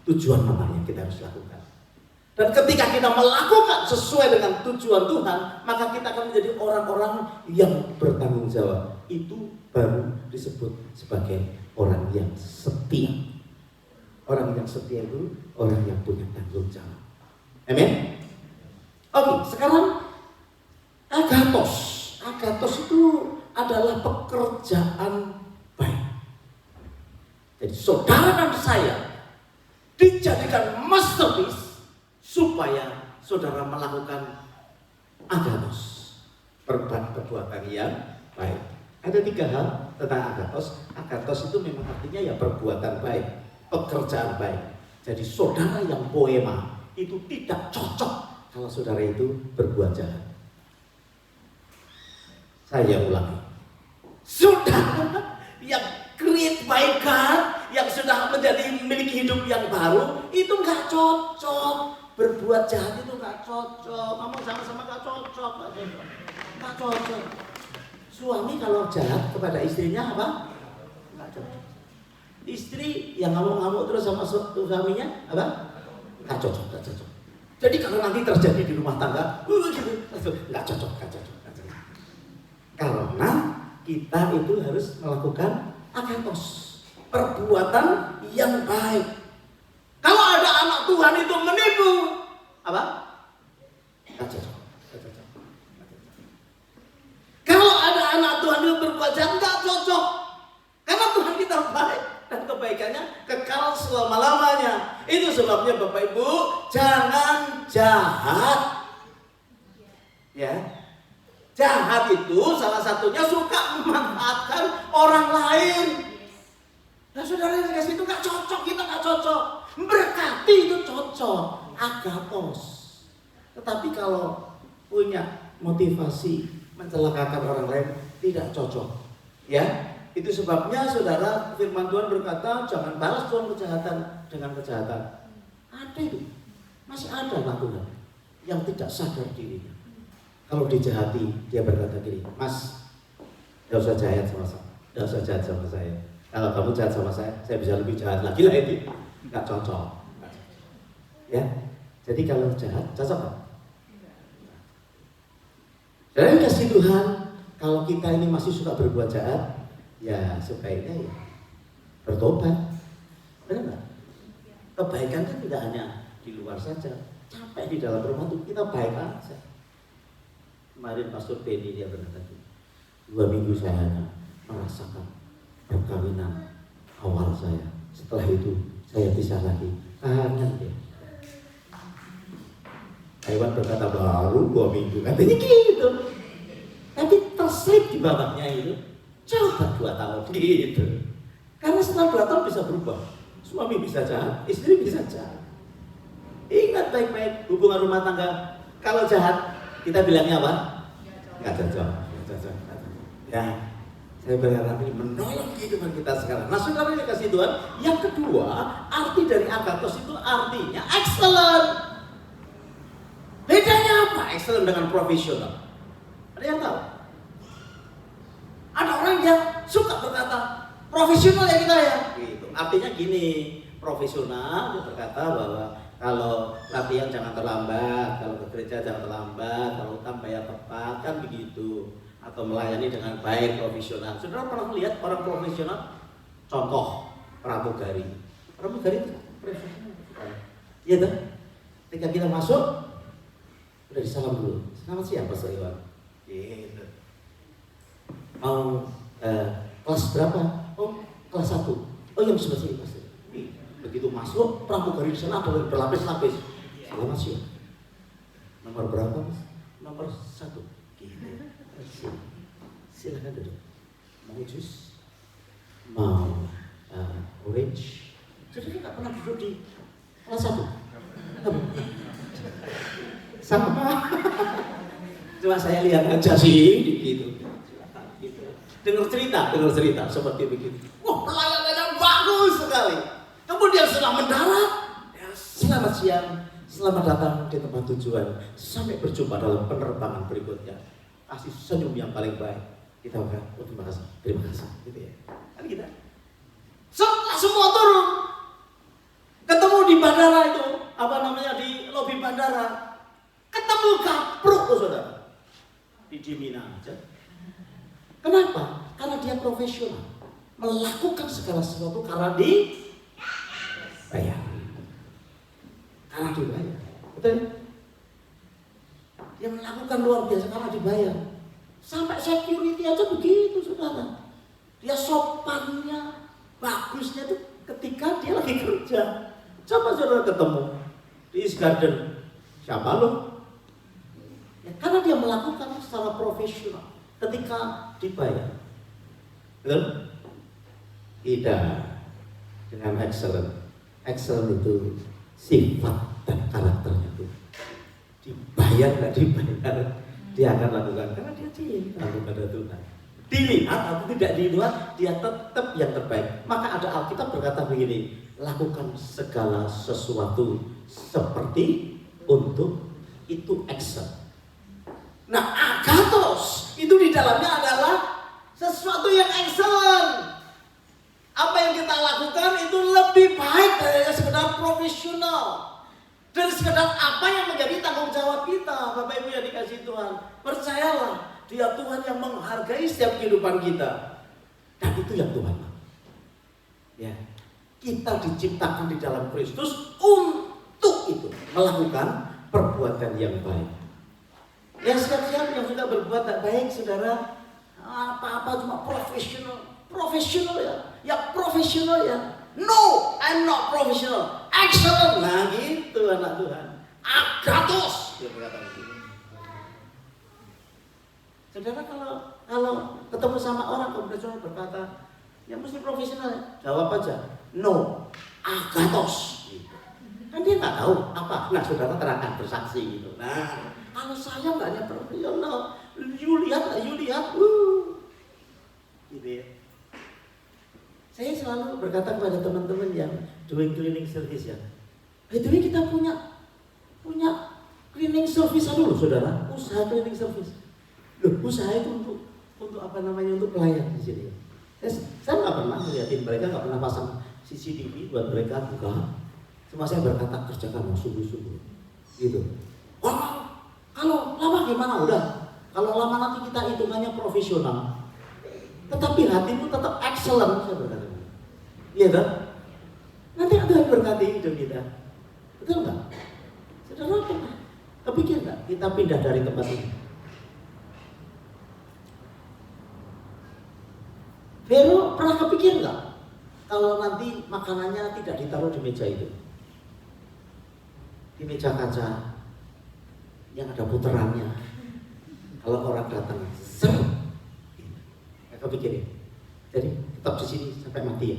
tujuan mana yang kita harus lakukan. Dan ketika kita melakukan sesuai dengan tujuan Tuhan, maka kita akan menjadi orang-orang yang bertanggung jawab. Itu baru disebut sebagai orang yang setia. Orang yang setia itu orang yang punya tanggung jawab. Amin. Oke, sekarang agathos. Agathos itu adalah pekerjaan baik. Jadi saudara dan saya dijadikan masterpiece supaya saudara melakukan agathos, perbuatan yang baik. Ada 3 hal tentang agathos. Agathos itu memang artinya ya perbuatan baik, pekerjaan baik. Jadi saudara yang poema itu tidak cocok kalau saudara itu berbuat jahat. Saya ulangi, saudara yang create by God, yang sudah menjadi memiliki hidup yang baru, itu nggak cocok. Berbuat jahat itu nggak cocok. Ngomong sama-sama nggak cocok, nggak cocok. Suami kalau jahat kepada istrinya apa? Nggak cocok. Istri yang ngamuk-ngamuk terus sama suaminya apa? Nggak cocok, nggak cocok. Jadi kalau nanti terjadi di rumah tangga, gitu, nggak cocok, nggak cocok, nggak cocok. Karena kita itu harus melakukan agathos, perbuatan yang baik. Kalau ada anak Tuhan itu menipu, apa? Nggak cocok, nggak cocok. Kalau ada anak Tuhan itu berbuat jahat, nggak cocok. Karena Tuhan kita baik dan kebaikannya kekal selama-lamanya. Itu sebabnya Bapak Ibu, jangan jahat. Ya. Jahat itu salah satunya suka memanfaatkan orang lain. Nah saudara yang dikasih itu nggak cocok, kita nggak cocok. Berkati itu cocok, agathos. Tetapi kalau punya motivasi mencelakakan orang lain, tidak cocok. Ya, itu sebabnya saudara firman Tuhan berkata, jangan balas Tuhan kejahatan dengan kejahatan. Ada itu, masih ada anak Tuhan yang tidak sadar dirinya. Kalau dijahati, dia berkata gini, Mas, gak usah jahat sama saya, gak usah jahat sama saya. Kalau kamu jahat sama saya bisa lebih jahat lagi lah ini. Gak cocok. Ya, jadi kalau jahat, cocok kan? Dan kasih Tuhan, kalau kita ini masih suka berbuat jahat, ya sebaiknya ya bertobat. Benar nggak? Kebaikan kan tidak hanya di luar saja, sampai di dalam rumah itu kita baik aja. Kemarin Pastor Benny dia berkata, 2 minggu saya hanya merasakan perkawinan awal saya. Setelah itu saya pisah lagi. Kangen dia. Hewan berkata baru 2 minggu, katanya gitu. Tapi terselip di bawahnya itu, coba 2 tahun gitu. Karena setelah 2 tahun bisa berubah. Suami bisa jahat, istri bisa jahat. Ingat baik-baik, hubungan rumah tangga. Kalau jahat, kita bilangnya apa? Nggak cocok. Ya, saya berharap ini menolong kehidupan kita sekarang. Nah, saudara yang kasih Tuhan, yang kedua, arti dari agathos itu artinya excellent. Bedanya apa excellent dengan profesional? Ada yang tahu? Ada orang yang suka berkata profesional ya kita ya. Gitu. Artinya gini, profesional dia berkata bahwa kalau latihan jangan terlambat, kalau ke gereja jangan terlambat, kalau utang bayar tepat, kan begitu. Atau melayani dengan baik, profesional. Saudara pernah melihat orang profesional? Contoh pramugari. Pramugari itu profesional. Iya kan? Ketika kita masuk, udah disalam dulu. Selamat siang Pastor Iwan. Gitu. Mau kelas berapa? Oh, kelas 1. Oh, yang sebelah sini Pastor. Begitu masuk, pramugari di sana ada berlapis-lapis. Selamat siang. Nomor berapa Mas? Nomor 1. Gitu. Silakan duduk. Mau jus? Mau orange? Saudara nggak pernah duduk di kelas 1? Sama. Cuma saya lihat aja sih gitu. Dengar cerita seperti begitu. Wah, pelayanannya bagus sekali. Kemudian setelah mendarat, ya, selamat siang, selamat datang di tempat tujuan. Sampai berjumpa dalam penerbangan berikutnya. Kasih senyum yang paling baik. Kita akan, oh terima kasih, gitu ya. Kan kita semua turun. Ketemu di bandara itu, di lobi bandara. Ketemu gapruk tuh saudara. Didiemin aja. Kenapa? Karena dia profesional. Melakukan segala sesuatu karena dibayar. Karena dibayar. Betul? Dia melakukan luar biasa karena dibayar. Sampai security aja begitu saudara. Dia sopannya, bagusnya tuh ketika dia lagi kerja. Coba saudara ketemu di East Garden, siapa lo? Ya, karena dia melakukan secara profesional ketika dibayar. Betul? Tidak. Dengan excellent. Excellent itu sifat dan karakternya itu. Dibayar nggak dibayar, dia akan lakukan karena dia cinta kepada Tuhan. Dilihat atau tidak dilihat, dia tetap yang terbaik. Maka ada Alkitab berkata begini, lakukan segala sesuatu seperti untuk itu excellent. Nah, agathos itu di dalamnya adalah sesuatu yang excellent. Apa yang kita lakukan itu lebih baik dari sekedar profesional. Dan sekedar apa yang menjadi tanggung jawab kita, Bapak Ibu yang dikasih Tuhan. Percayalah, Dia Tuhan yang menghargai setiap kehidupan kita. Dan itu yang Tuhan mau. Ya, kita diciptakan di dalam Kristus untuk itu, melakukan perbuatan yang baik. Ya, siap-siap yang sudah berbuat tak baik, saudara, apa-apa cuma profesional ya, profesional ya. No, I'm not professional. Excellent. Nah gitu anak Tuhan. Agathos. Dia berkata begitu. Saudara kalau ketemu sama orang profesional berkata, ya mesti profesional. Jawab aja. No, agathos. Kan dia nggak tahu apa. Nah saudara terangkan bersaksi gitu. Nah kalau saya nggak hanya profesional, you lihat. Gitu ya. Saya selalu berkata kepada teman-teman yang doing cleaning service ya, itu kita punya cleaning service dulu saudara, usaha cleaning service. Loh, usaha itu untuk apa namanya, untuk pelayan di sini. Saya nggak pernah melihatin mereka, nggak pernah pasang CCTV buat mereka buka. Cuma saya berkata kerjakan sungguh-sungguh, gitu. Wah, kalau lama gimana? Udah, kalau lama nanti kita hitungannya profesional. Tetapi hatimu tetap excellent, saya berkata. Iya kan? Nanti ada yang berkati hidup kita. Betul nggak? Saudara pernah kepikir nggak kita pindah dari tempat ini? Vero pernah kepikir nggak kalau nanti makanannya tidak ditaruh di meja itu? Di meja kaca. yang ada putarannya. Kalau orang datang, seru. Ya, kau pikirin. Jadi tetap di sini sampai mati ya.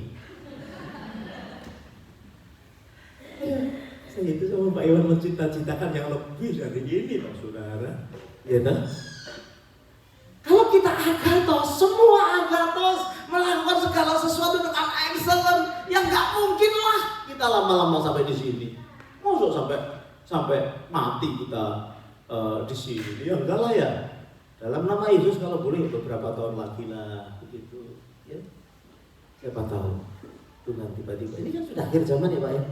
Saya itu sama Pak Iwan mencita-citakan yang lebih dari ini, Pak Saudara. Ya kan? Kalau kita agatos, semua agatos melakukan segala sesuatu dengan excellent, yang nggak mungkin lah kita lama-lama sampai di sini. Masuk sampai mati kita di sini. Ya enggak lah ya. Dalam nama Yesus kalau boleh beberapa tahun lagi lah begitu. Ya. Siapa tahu Tuhan tiba-tiba ini kan sudah akhir zaman ya Pak ya.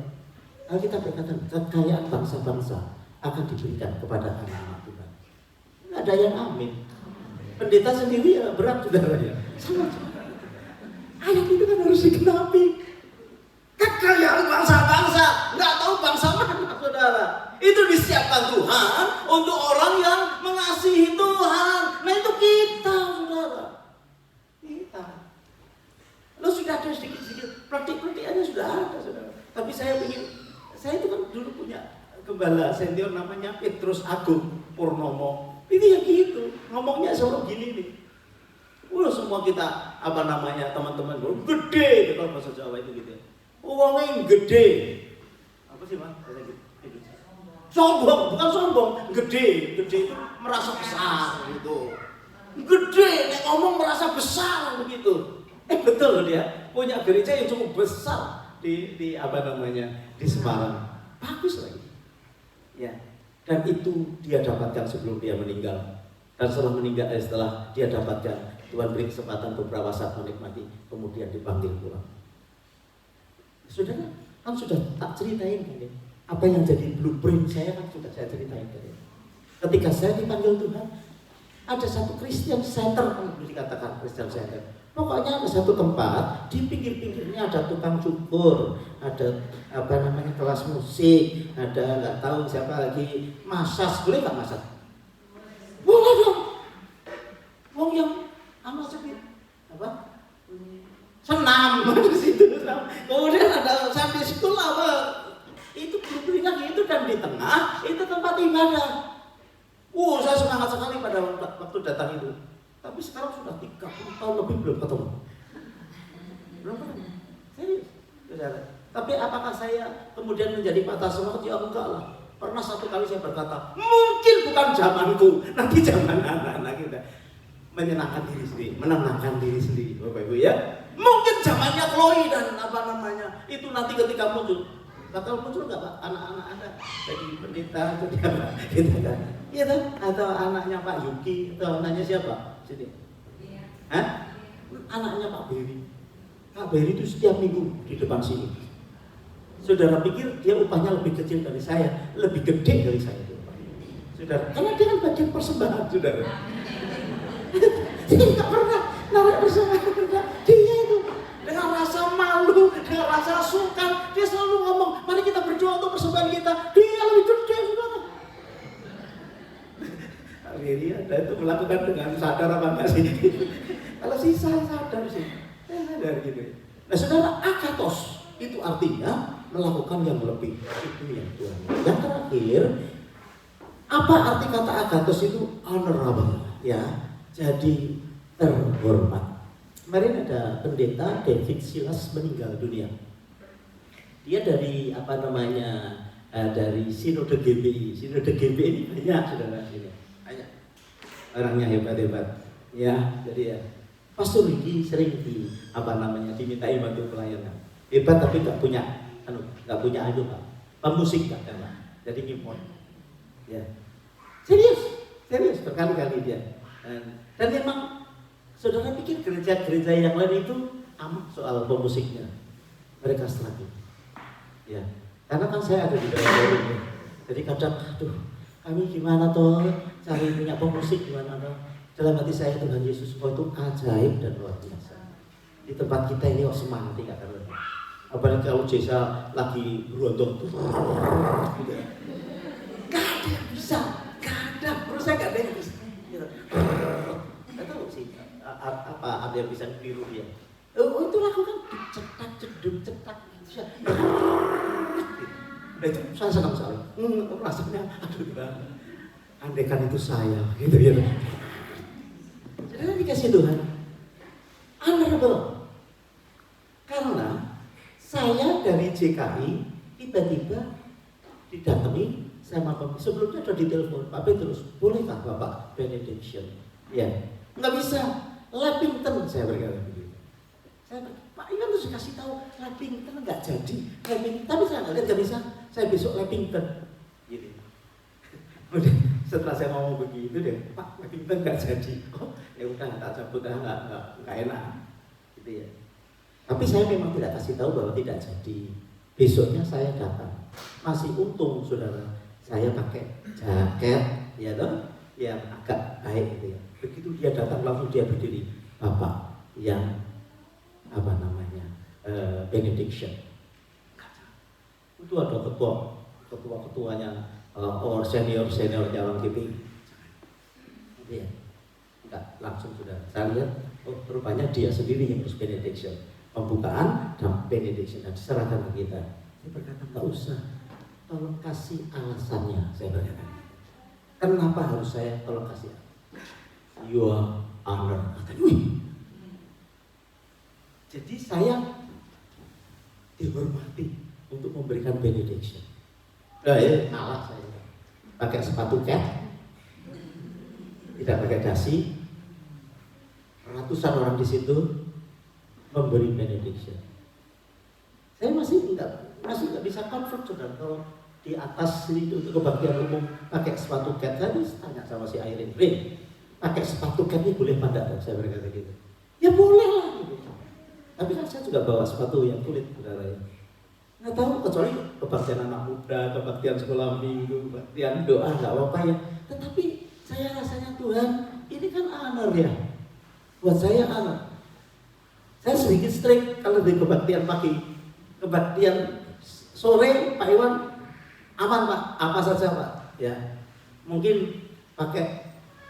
Alkitab berkata kekayaan bangsa-bangsa akan diberikan kepada anak-anak Tuhan. Nggak ada yang amin. Pendeta sendiri ya berat saudara ya. Sama. Ayat itu kan harus digenapi. Kekayaan bangsa-bangsa, nggak tahu bangsa mana saudara. Itu disiapkan Tuhan untuk orang yang mengasihi Tuhan. Nah itu kita saudara. Kita. Lo sudah ada sedikit-sedikit praktik-praktikannya sudah ada saudara. Tapi saya itu kan dulu punya gembala senior namanya Petrus Agung Purnomo. Itu ya gitu, ngomongnya selalu gini nih. Semua kita teman-teman gede gitu bahasa Jawa itu gitu ya. Uangnya gede. Apa sih Mas? Sombong, bukan sombong, gede itu merasa besar gitu. Gede, nek ngomong merasa besar begitu. Betul loh dia punya gereja yang cukup besar di Semarang. Bagus lagi. Ya. Dan itu dia dapatkan sebelum dia meninggal. Dan setelah dia dapatkan, Tuhan beri kesempatan beberapa saat menikmati, kemudian dipanggil pulang. Saudara, kan sudah tak ceritain kan ya. Apa yang jadi blueprint saya kan sudah saya ceritain tadi. Ketika saya dipanggil Tuhan, ada satu Christian Center, dikatakan Christian Center. Pokoknya ada satu tempat, di pinggir-pinggirnya ada tukang cukur, ada kelas musik, ada nggak tahu siapa lagi, masas, boleh nggak masas? Boleh dong. Wong yang senam di situ. Kemudian ada sampai sekolah itu blueprint lagi itu, dan di tengah itu tempat ibadah. Saya semangat sekali pada waktu datang itu. Tapi sekarang sudah 30 tahun lebih belum ketemu. Belum ketemu. Serius. Saudara. Tapi apakah saya kemudian menjadi patah semangat? Ya enggak lah. Pernah satu kali saya berkata, mungkin bukan zamanku, nanti zaman anak-anak kita. Menyenangkan diri sendiri, menenangkan diri sendiri, Bapak Ibu ya. Mungkin zamannya Chloe dan itu nanti ketika muncul. Bakal muncul nggak Pak? Anak-anak Anda jadi pendeta, jadi apa? Gitu kan? Iya kan? Atau anaknya Pak Yuki, atau anaknya siapa? Sini. Hah? Anaknya Pak Beri. Pak Beri itu setiap minggu di depan sini. Saudara pikir dia upahnya lebih kecil dari saya, lebih gede dari saya. Saudara, karena dia kan bagian persembahan, saudara. Dia nggak pernah narik persembahan. Dia itu dengan rasa malu, dengan rasa sungkan, dia selalu ngomong, mari kita berdoa untuk persembahan kita. Dia lebih gede, saudara. Akhirnya Anda itu melakukan dengan sadar apa enggak sih? Kalau sih saya sadar sih, sadar gitu. Nah saudara, agatos itu artinya melakukan yang lebih. Itu yang Tuhan. Yang terakhir, apa arti kata agatos itu? Honorable, ya. Jadi terhormat. Kemarin ada pendeta David Silas meninggal dunia. Dia dari dari Sinode GBI. Sinode GBI ini banyak saudara sini. Banyak. Orangnya hebat-hebat. Ya, jadi ya. Pastor Riki sering dimintai bantu pelayanan. Hebat tapi nggak punya anu Pak. Pemusik Pak kan. Jadi import. Ya. Serius berkali-kali dia. Dan memang saudara pikir gereja-gereja yang lain itu aman soal pemusiknya. Mereka struggle. Ya. Karena kan saya ada di dalam ini. Jadi kadang kami gimana toh cari punya pemusik gimana toh. Dalam hati saya Tuhan Yesus itu ajaib dan luar biasa. Di tempat kita ini semangat nggak ada. Apalagi kalau Jesa lagi berontok tuh. Gak ada yang bisa. Gak ada. Menurut saya gak ada yang bisa. Gak tahu sih apa ada yang bisa ditiru dia. Itu lakukan cetak cedung cetak. Nah itu saya senang sekali. Rasanya aduh. andaikan itu saya, gitu ya. Jadi dikasih Tuhan, honorable. Karena saya dari JKI tiba-tiba didatangi sama Bapak. Sebelumnya sudah ditelepon, Pak Petrus, bolehkah Bapak benediction? Ya, nggak bisa. Lappington, saya berkata begitu. Saya Pak Iwan harus kasih tahu Lappington nggak jadi. Lappington, tapi saya nggak lihat nggak bisa. Saya besok Lappington. Gitu. Udah, setelah saya ngomong begitu deh, Pak Lappington nggak jadi. Oh, ya udah tak cabut, nggak enak. Gitu ya. Tapi saya memang tidak kasih tahu bahwa tidak jadi. Besoknya saya datang. Masih untung saudara, saya pakai jaket, ya toh, yang agak baik gitu ya. Begitu dia datang langsung dia berdiri, Bapak yang apa namanya benediction. Itu ada ketuanya or senior orang GPI. Dia enggak langsung sudah. Saya lihat, oh rupanya dia sendiri yang harus benediction. Pembukaan dan benediction dan diserahkan ke kita. Saya berkata nggak usah, tolong kasih alasannya. Saya berkata, kenapa harus saya tolong kasih? Your honor. Kata, wih. Jadi saya dihormati untuk memberikan benediction. Nah ya, malah saya pakai sepatu cat, tidak pakai dasi. Ratusan orang di situ memberi benediction. Saya masih nggak bisa comfort saudara kalau di atas itu untuk kebaktian umum pakai sepatu cat. Saya bisa tanya sama si Irene, pakai sepatu cat ini boleh apa enggak? Saya berkata gitu. Ya boleh lah. Gitu. Tapi kan saya juga bawa sepatu yang kulit saudara ya. Nggak tahu kecuali kebaktian anak muda, kebaktian sekolah minggu, kebaktian doa nggak apa-apa ya. Tetapi saya rasanya Tuhan ini kan honor ya. Buat saya honor. Saya sedikit strict kalau di kebaktian pagi, kebaktian sore Pak Iwan aman Pak, apa saja Pak, ya mungkin pakai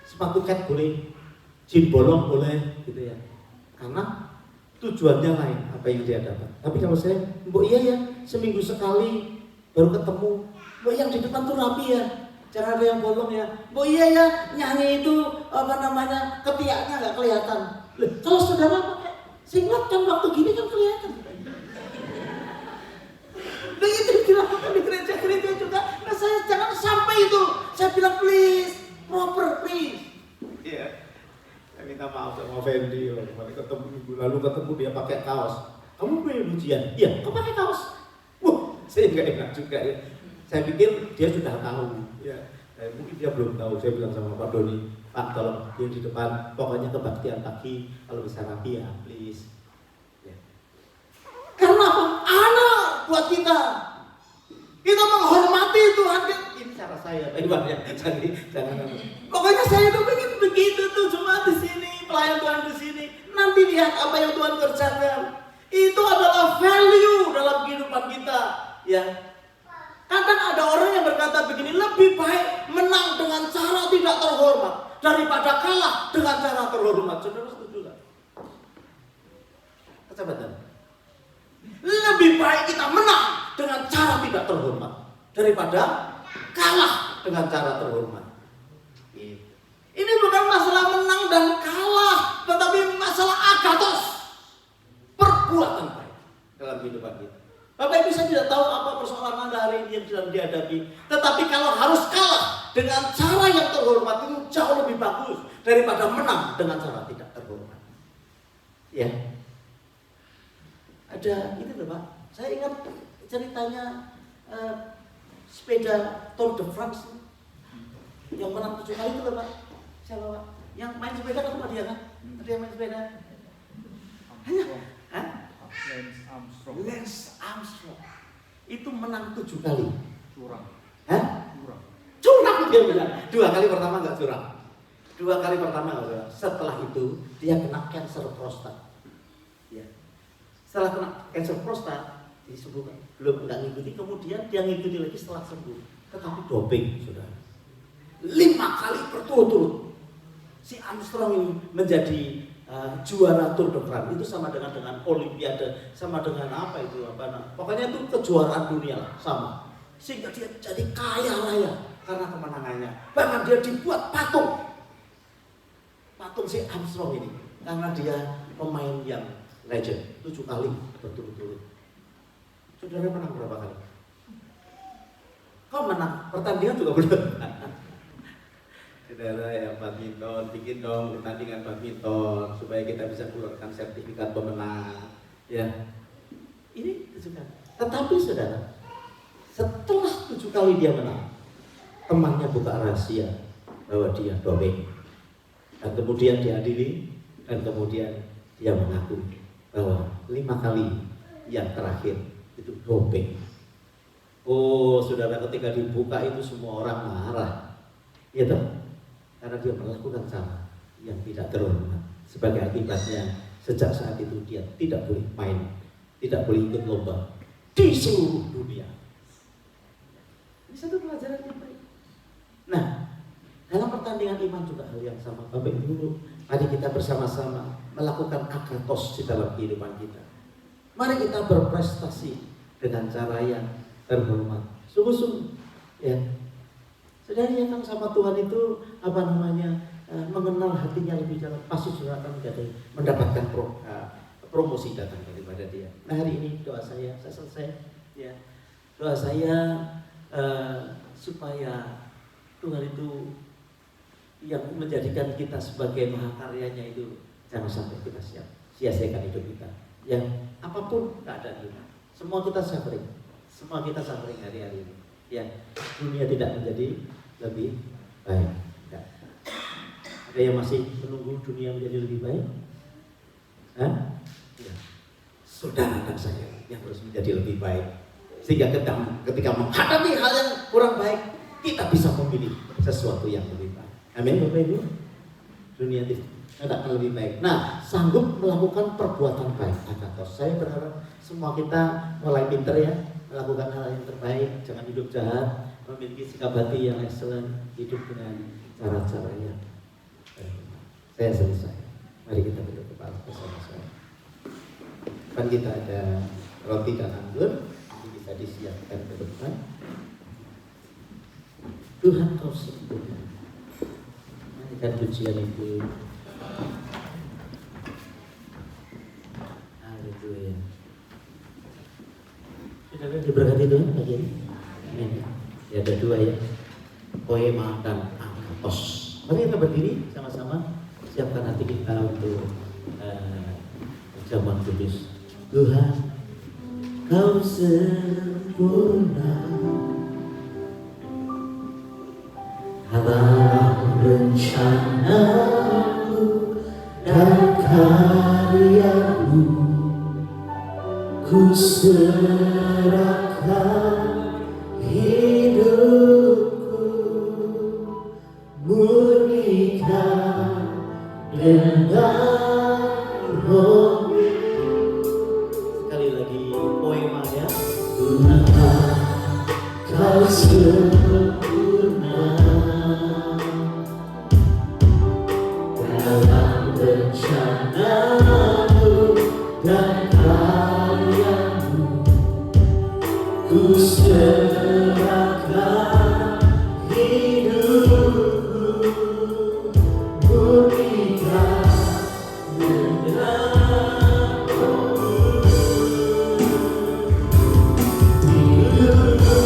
sepatu cat boleh, jin bolong boleh, gitu ya, karena tujuannya lain apa yang dia dapat. Tapi kalau saya, mbok iya ya, seminggu sekali baru ketemu, mbok yang di depan tuh rapi ya, jangan ada yang bolong ya, mbok iya ya nyanyi itu apa namanya ketiaknya nggak kelihatan. Loh, kalau saudara pakai singlet kan waktu gini kan kelihatan. Nah itu dilakukan di gereja-gereja juga. Nah saya jangan sampai itu. Saya bilang please, proper please. Iya. Saya minta maaf sama Fendi. Kemarin ketemu minggu lalu ketemu dia pakai kaos. Kamu punya ujian? Iya. Kamu pakai kaos? Wah, saya nggak enak juga ya. Saya pikir dia sudah tahu. Ya. Mungkin dia belum tahu. Saya bilang sama Pak Doni, Pak tolong dia di depan. Pokoknya kebaktian pagi kalau bisa rapi ya, please. Ya. Karena apa? Anak buat kita. Kita menghormati Tuhan. Ini cara saya, Pak Iwan ya. Jangan. Pokoknya saya tuh pengen begitu tuh cuma di sini, pelayan Tuhan di sini. Nanti lihat apa yang Tuhan kerjakan. Itu adalah value dalam kehidupan kita, ya. Kadang ada orang yang berkata begini, lebih baik menang dengan cara tidak terhormat daripada kalah dengan cara terhormat. Saudara setuju nggak? Kecepatan. Lebih baik kita menang dengan cara tidak terhormat daripada kalah dengan cara terhormat. Ini bukan masalah menang dan kalah, tetapi masalah agathos, perbuatan baik dalam kehidupan kita. Bapak Ibu saya tidak tahu apa persoalan Anda hari ini yang sedang dihadapi, tetapi kalau harus kalah dengan cara yang terhormat itu jauh lebih bagus daripada menang dengan cara tidak terhormat. Ya. Ada itu loh Pak, saya ingat ceritanya sepeda Tour de France yang menang 7 kali itu loh Pak. Siapa Pak? Yang main sepeda kan dia kan? Ada yang main sepeda? Hanya? Hah? Lance Armstrong. Itu menang 7 kali. Curang. Hah? Curang dia bilang. 2 kali pertama nggak curang. 2 kali pertama nggak curang. Setelah itu dia kena cancer prostat. Ya. Setelah kena cancer prostat disembuhkan. Belum nggak ngikuti, kemudian dia ngikuti lagi setelah sembuh. Tetapi doping sudah 5 kali berturut-turut. Si Armstrong ini menjadi juara Tour de France. Itu sama dengan Olimpiade, sama dengan apa itu pokoknya itu kejuaraan dunia sama. Sehingga dia jadi kaya raya. karena kemenangannya. Bahkan dia dibuat patung si Armstrong ini, karena dia pemain yang legend 7 kali berturut-turut. Saudara menang berapa kali? Kau menang pertandingan juga belum. Saudara yang badminton, bikin dong pertandingan badminton supaya kita bisa keluarkan sertifikat pemenang. Ya, ini kesukaan. Tetapi saudara, setelah 7 kali dia menang, temannya buka rahasia bahwa dia doping. Dan kemudian diadili, dan kemudian dia mengaku bahwa 5 kali yang terakhir itu doping. Oh, saudara, ketika dibuka itu semua orang marah, ya toh? Karena dia melakukan salah yang tidak terhormat. Sebagai akibatnya, sejak saat itu dia tidak boleh main, tidak boleh ikut lomba di seluruh dunia. Ini satu pelajaran yang baik. Nah, dalam pertandingan iman juga hal yang sama. Bapak Ibu, mari kita bersama-sama melakukan agathos di dalam kehidupan kita. Mari kita berprestasi dengan cara yang terhormat. Sungguh-sungguh, ya. Saudara yang sama Tuhan itu mengenal hatinya lebih dalam, pasti saudara akan mendapatkan promosi datang daripada dia. Nah, hari ini doa saya selesai. Ya, doa saya supaya Tuhan itu yang menjadikan kita sebagai mahakaryanya itu jangan sampai kita sia-siakan hidup kita. Ya, apapun keadaan kita, semua kita suffering hari-hari ini. Ya, dunia tidak menjadi lebih baik. Ya. Ada yang masih menunggu dunia menjadi lebih baik? Hah? Ya. Saudara dan saya yang harus menjadi lebih baik, sehingga ketika menghadapi hal yang kurang baik, kita bisa memilih sesuatu yang lebih baik. Amin, Bapak Ibu. Dunia tidak akan lebih baik. Nah, sanggup melakukan perbuatan baik. Agathos. Saya berharap semua kita mulai pinter ya, melakukan hal yang terbaik, jangan hidup jahat, memiliki sikap hati yang excellent, hidup dengan cara-cara yang saya selesai. Mari kita duduk kepala bersama-sama. Kan kita ada roti dan anggur, ini bisa disiapkan ke depan. Tuhan kau sempurna. Nyanyikan pujian itu. Haleluya. Saudara diberkati Tuhan pagi ini. Amin. Ya, ada 2 ya. Poema dan agathos. Mari kita berdiri sama-sama. Siapkan hati kita untuk jamuan kudus. Tuhan, kau sempurna dalam rencana-Mu dan karya-Mu. Ku serahkan hidupku, murnikan dengan roh. Sekali lagi poemanya. Tuhan, kau sempurna dalam rencana-Mu dan karya-Mu. Ku serahkan hidupku, murnikan dengan hidupku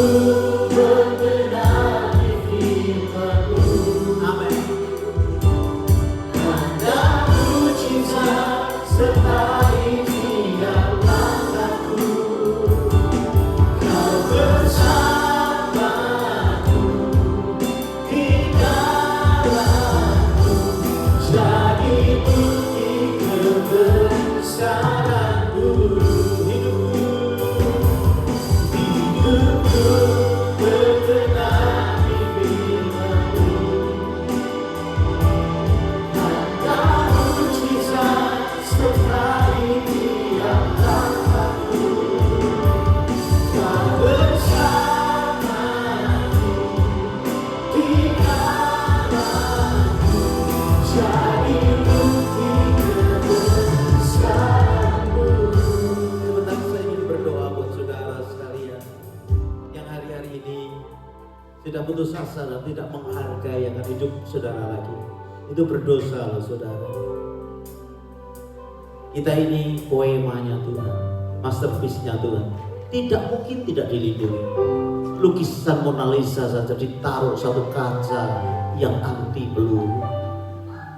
mengenali firman-Mu. Amin. Tanda mujizat sertai tiap langkahku. Kau bersamaku di dalamku, jadi bukti kebesaran-Mu. Hidupku berkenan di firman-Mu. Tanda mujizat sertai tiap langkahku. Kau bersamaku di dalamku, jadi bukti kebesaran-Mu. merasa dan tidak menghargai akan hidup saudara lagi, itu berdosa loh saudara. Kita ini poemanya Tuhan, masterpiece-nya Tuhan, tidak mungkin tidak dilindungi. Lukisan Mona Lisa saja ditaruh satu kaca yang anti peluru.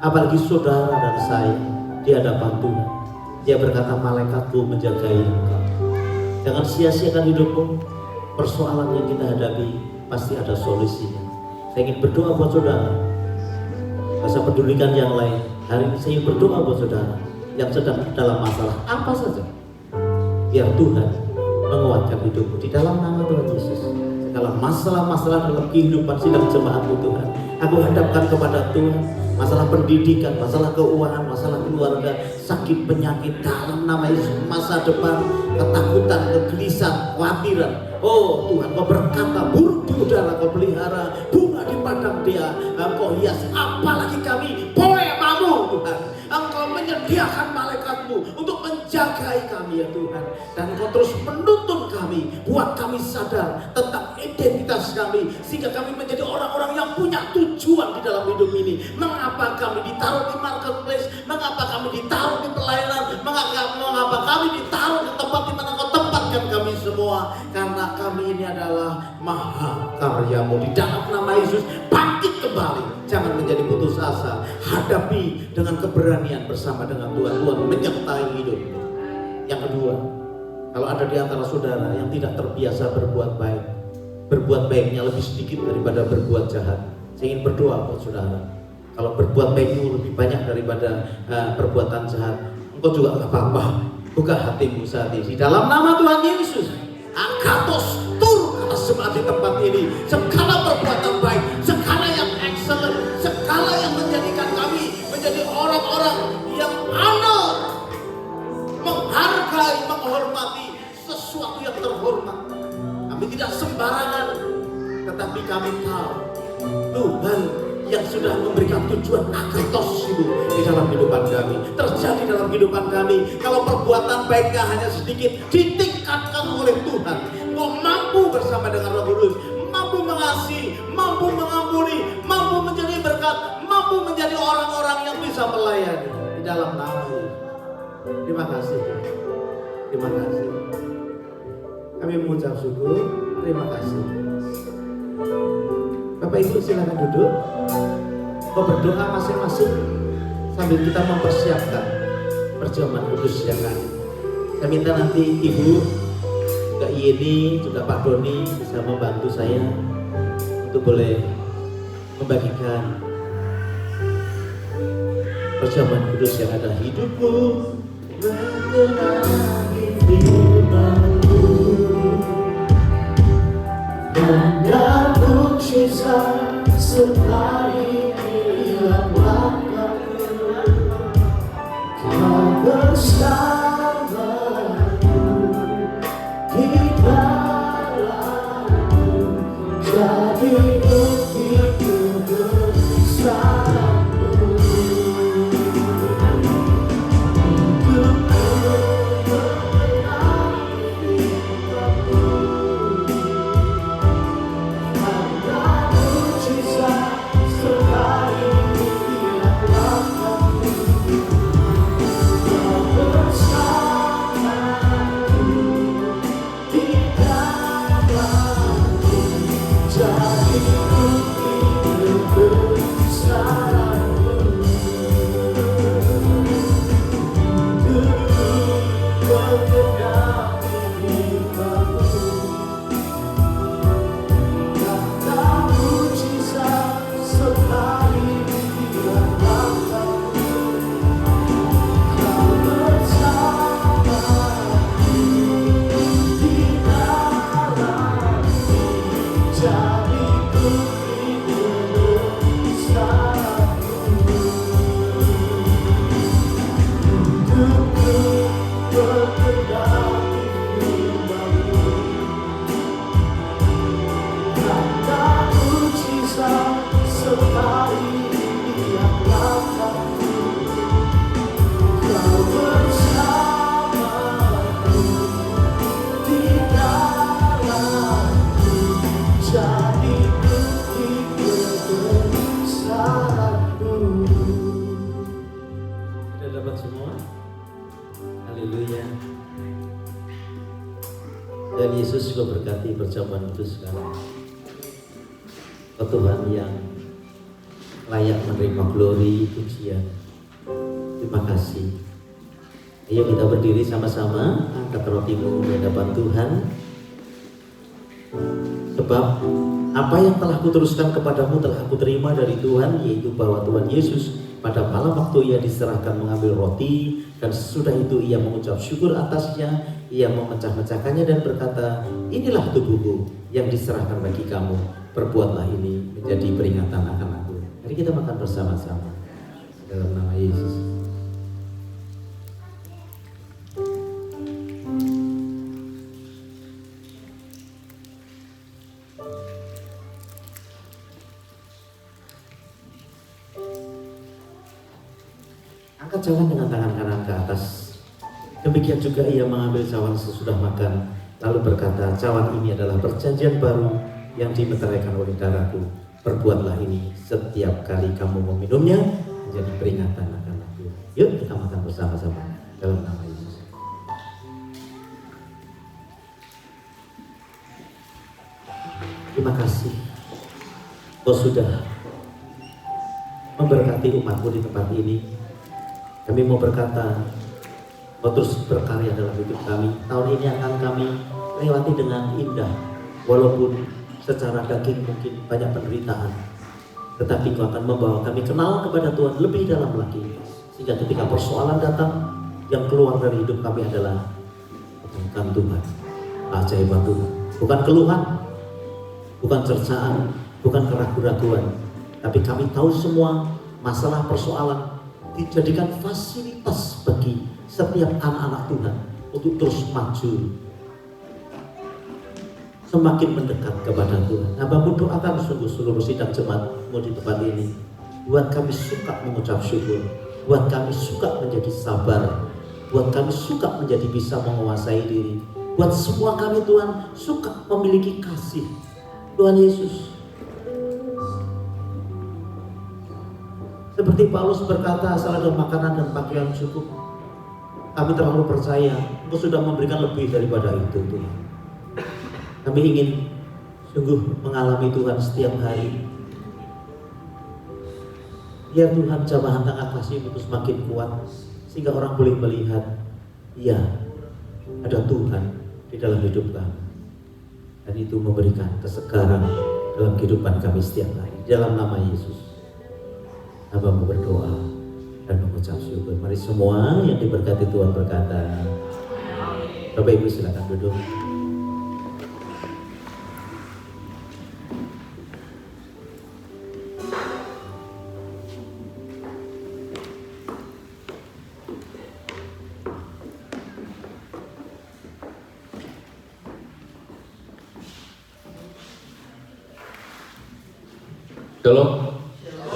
Apalagi saudara dan saya di hadapan Tuhan. Dia berkata, malaikatku menjagai engkau. Jangan sia-siakan hidupmu. Persoalan yang kita hadapi pasti ada solusinya. Saya ingin berdoa buat saudara. Gak usah pedulikan yang lain. Hari ini saya ingin berdoa buat saudara yang sedang dalam masalah apa saja. Biar Tuhan menguatkan hidupmu di dalam nama Tuhan Yesus. Segala masalah-masalah dalam kehidupan sidang jemaatmu Tuhan, aku hadapkan kepada Tuhan. Masalah pendidikan, masalah keuangan, masalah keluarga, sakit penyakit dalam nama Yesus, masa depan, ketakutan, kegelisahan, khawatiran. Oh Tuhan, Kau berkata burung di udara Kau pelihara, bunga di padang dia Kau hias, apalagi kami poemamu Tuhan. Engkau menyediakan malaikatmu untuk menjagai kami ya Tuhan. Dan Kau terus menuntun kami, buat kami sadar tentang identitas kami, sehingga kami menjadi orang-orang yang punya tujuan di dalam hidup ini. Mengapa kami ditaruh di marketplace, mengapa kami ditaruh di pelayanan, mengapa kami ditaruh di tempat di mana Kau tempatkan kami semua. Karena kami ini adalah maha karyamu. Di dalam nama Yesus, bangkit kembali, jangan menjadi putus asa. Hadapi dengan keberanian bersama dengan Tuhan. Tuhan menyertai hidup. Yang kedua, kalau ada di antara saudara yang tidak terbiasa berbuat baik, berbuat baiknya lebih sedikit daripada berbuat jahat, saya ingin berdoa buat saudara. Kalau berbuat baikmu lebih banyak daripada perbuatan jahat, engkau juga gak apa-apa. Buka hatimu saat ini di dalam nama Tuhan Yesus. Agathos turun atas jemaat di tempat ini. Segala perbuatan baik, segala yang excellent, segala yang menjadikan kami menjadi orang-orang yang honor, menghargai, menghormati sesuatu yang terhormat. Kami tidak sembarangan, tetapi kami tahu Tuhan yang sudah memberikan tujuan agathos itu di dalam kehidupan kami, terjadi dalam kehidupan kami. Kalau perbuatan baiknya hanya sedikit, ditingkatkan oleh Tuhan. Kau mampu bersama dengan Roh Kudus, mampu mengasihi, mampu mengampuni, mampu menjadi berkat, mampu menjadi orang-orang yang bisa melayani di dalam nama Yesus. Terima kasih, terima kasih. Kami mengucap syukur, terima kasih. Bapak Ibu silakan duduk. Kau berdoa masing-masing sambil kita mempersiapkan perjamuan kudus yang lain. Saya minta nanti Ibu, juga Yeni, juga Pak Doni bisa membantu saya untuk boleh membagikan perjamuan kudus yang ada. Hidupku mengenangi firman-Mu, dan mukjizat sekali hilang langkahku. Kau bersamaku di dalamku, jadi buktiku bersamamu. Hidupku mengenangi firman-Mu, Dan Yesus juga berkati perjamuan itu sekarang. Oh Tuhan yang layak menerima glory, pujian. Terima kasih. Ayo kita berdiri sama-sama, angkat rotimu di hadapan Tuhan. Sebab apa yang telah kuteruskan kepadamu telah aku terima dari Tuhan, yaitu bahwa Tuhan Yesus pada malam waktu ia diserahkan mengambil roti, dan sesudah itu ia mengucap syukur atasnya, ia memecah-mecahkannya dan berkata, inilah tubuhku yang diserahkan bagi kamu, perbuatlah ini menjadi peringatan akan aku. Mari kita makan bersama-sama dalam nama Yesus. Angkat cawan dengan tangan kanan ke atas. Demikian juga ia mengambil cawan sesudah makan, lalu berkata, cawan ini adalah perjanjian baru yang dimeteraikan oleh darahku. Perbuatlah ini setiap kali kamu meminumnya menjadi peringatan akan aku. Yuk kita makan bersama-sama dalam nama Yesus. Terima kasih, Kau sudah memberkati umatmu di tempat ini. Kami mau berkata, Kau terus berkarya dalam hidup kami. Tahun ini akan kami lewati dengan indah, walaupun secara daging mungkin banyak penderitaan, tetapi Kau akan membawa kami kenal kepada Tuhan lebih dalam lagi, sehingga ketika persoalan datang, yang keluar dari hidup kami adalah bukan Tuhan, keajaiban Tuhan, bukan keluhan, bukan cercaan, bukan keraguan-raguan, tapi kami tahu semua masalah persoalan dijadikan fasilitas bagi setiap anak-anak Tuhan untuk terus maju, semakin mendekat kepada Tuhan. Hamba-Mu doakan sungguh seluruh sidang jemaat-Mu di tempat ini. Buat kami suka mengucap syukur, buat kami suka menjadi sabar, buat kami suka menjadi bisa menguasai diri. Buat semua kami Tuhan suka memiliki kasih. Tuhan Yesus, seperti Paulus berkata, asal ada makanan dan pakaian cukup, kami terlalu percaya Engkau sudah memberikan lebih daripada itu Tuhan. Kami ingin sungguh mengalami Tuhan setiap hari. Ya Tuhan, jamahan tangan kasih-Mu terus semakin kuat, sehingga orang boleh melihat, ya ada Tuhan di dalam hidup kami, dan itu memberikan kesegaran dalam kehidupan kami setiap hari. Dalam nama Yesus, Hamba-Mu berdoa dan mengucap syukur. Mari semua yang diberkati Tuhan berkata, Bapak Ibu silakan duduk. Shalom,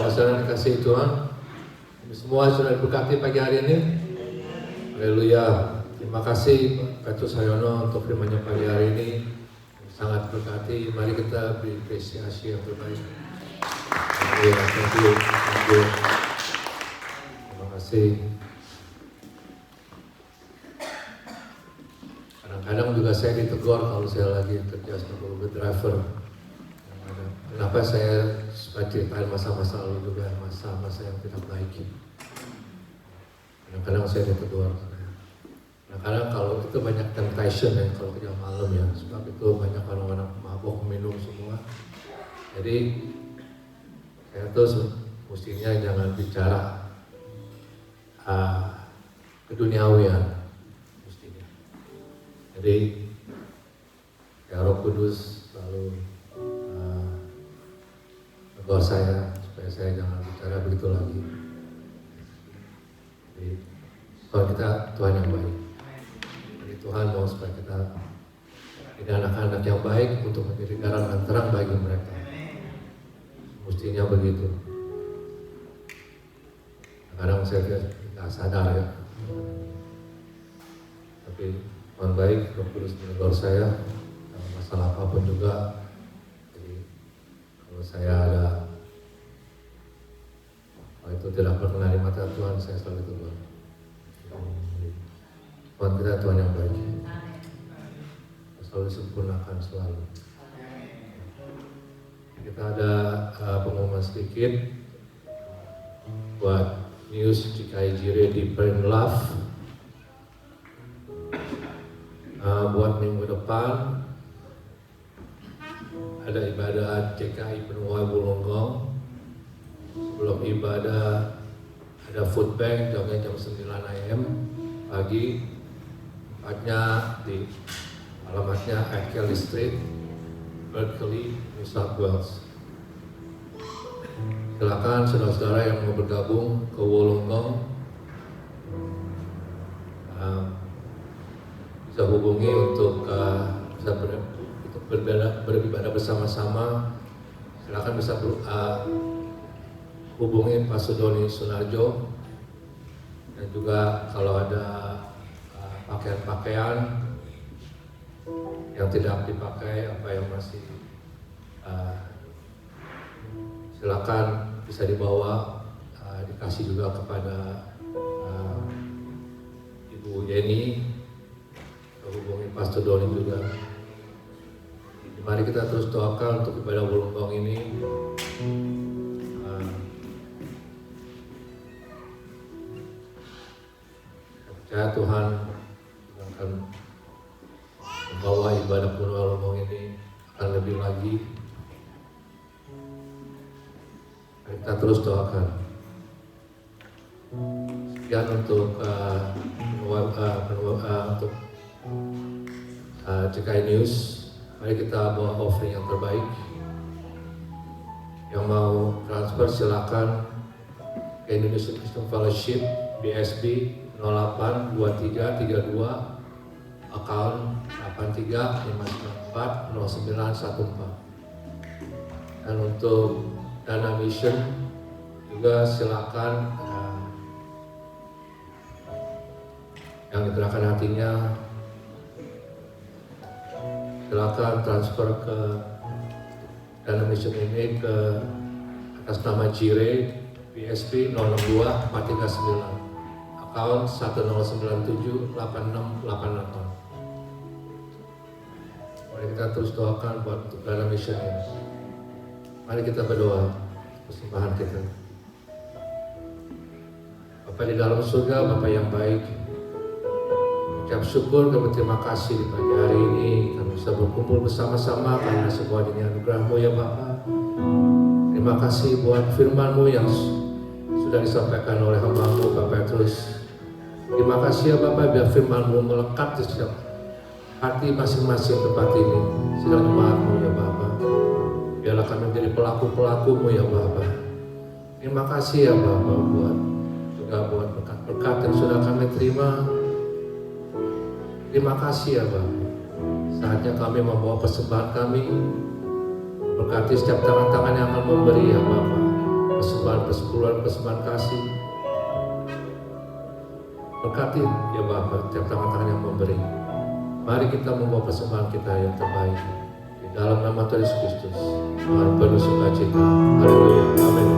saudara dikasihi Tuhan. Kami semua sudah diberkati pagi hari ini. Haleluya. Terima kasih Pak Petrus Haryono untuk firman-Nya pagi hari ini. Sangat berkati. Mari kita beri apresiasi yang terbaik. Haleluya. Thank you. Terima kasih. Kadang-kadang juga saya ditegur kalau saya lagi kerja sebagai Uber driver. Kenapa saya ceritain masa-masa lalu juga, masa-masa yang tidak baik. Kadang-kadang saya ditegur. Kadang-kadang kalau itu banyak temptation ya, kalau kerja malam ya, sebab itu banyak orang-orang mabuk, minum semua. Jadi saya tuh mestinya jangan bicara keduniawian mestinya. Jadi ya Roh Kudus selalu tegur saya supaya saya jangan bicara begitu lagi. Jadi kalau kita Tuhan yang baik, jadi Tuhan mau supaya kita ini anak-anak yang baik untuk menjadi garam dan terang bagi mereka. Mestinya begitu. Kadang saya tidak sadar ya, tapi Tuhan baik, Roh Kudus menegur saya dalam masalah apapun juga. Kalau saya ada itu tidak berkenan di mata Tuhan, saya selalu tegur. Tuhan kita Tuhan yang baik. selalu disempurnakan selalu. Kita ada pengumuman sedikit buat News GKI Jire Deeper in Love. Buat minggu depan ada ibadah GKI Penuai Bulunggong. Sebelum ibadah ada food bank jamnya jam 9 AM pagi. Tempatnya di alamatnya Kelly Street, Berkeley, New South Wales. Silakan saudara-saudara yang mau bergabung ke Wollongong bisa hubungi untuk bisa beribadah bersama-sama. Silakan bisa hubungi Pak Sudoni Sunarjo, dan juga kalau ada pakaian-pakaian yang tidak dipakai, apa yang masih silakan bisa dibawa, dikasih juga kepada Ibu Yeni, hubungi Pastor Doni juga. Mari kita terus doakan untuk ibadah Wollongong ini. Percaya Tuhan akan membawa ibadah Wollongong ini akan lebih lagi. Mari kita terus doakan. Sekian untuk untuk GKI News. Mari kita bawa offering yang terbaik. Yang mau transfer silakan ke Indonesian Christian Fellowship BSB 082332 account 835914. Dan untuk dana mission juga silakan yang digerakkan hatinya, silakan transfer ke dana mission ini ke atas nama Jire BSP 062-439 account 1097-8688. Mari kita terus doakan buat untuk dana mission ini. Mari kita berdoa persembahan kita. Bapa di dalam surga, Bapa yang baik, ucap syukur dan berterima kasih di pagi hari ini kami bisa berkumpul bersama-sama karena sebuah dengan anugerah-Mu ya Bapa. Terima kasih buat firman-Mu yang sudah disampaikan oleh hamba-Mu Bapak Petrus. Terima kasih ya Bapak, biar firman-Mu melekat di setiap hati masing-masing tempat ini. Sidang jemaat-Mu ya Bapak. Biarlah kami menjadi pelaku-pelaku-Mu ya Bapak. Terima kasih ya Bapak buat berkat-berkat yang sudah kami terima. Terima kasih ya Bapak. Saatnya kami membawa persembahan kami. Berkati setiap tangan-tangan yang akan memberi ya Bapak. Persembahan persepuluhan, persembahan kasih. Berkati ya Bapak setiap tangan-tangan yang memberi. Mari kita membawa persembahan kita yang terbaik. Di dalam nama Tuhan Yesus Kristus. Tuhan penuh sukacita. Haleluya. Amin.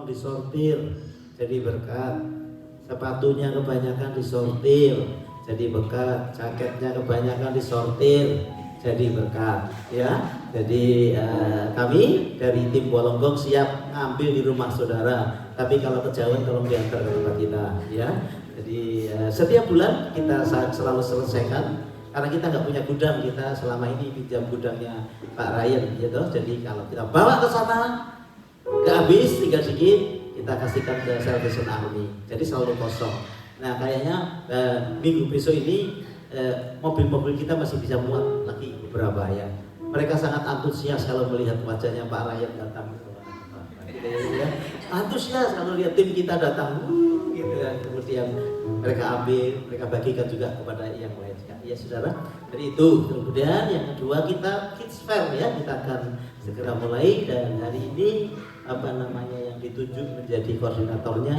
Disortir jadi berkat, sepatunya kebanyakan disortir jadi berkat, jaketnya kebanyakan disortir jadi berkat ya. Jadi kami dari tim Bolonggong siap ngambil di rumah saudara, tapi kalau kejauhan tolong diantar ke tempat kita ya. Jadi setiap bulan kita selalu selesaikan, karena kita nggak punya gudang, kita selama ini pinjam gudangnya Pak Ryan gitu. Jadi kalau kita bawa ke sana nggak habis, tinggal sedikit kita kasihkan ke Salvation Army, jadi selalu kosong. Nah kayaknya minggu besok ini mobil-mobil kita masih bisa muat lagi beberapa ya. Mereka sangat antusias kalau melihat wajahnya Pak Ryan datang, ya. Antusias kalau lihat tim kita datang, gitu ya. Kemudian mereka ambil, mereka bagikan juga kepada yang lain ya saudara. Jadi itu. Kemudian yang kedua kita Kids Fair ya, kita akan segera mulai, dan hari ini yang ditunjuk menjadi koordinatornya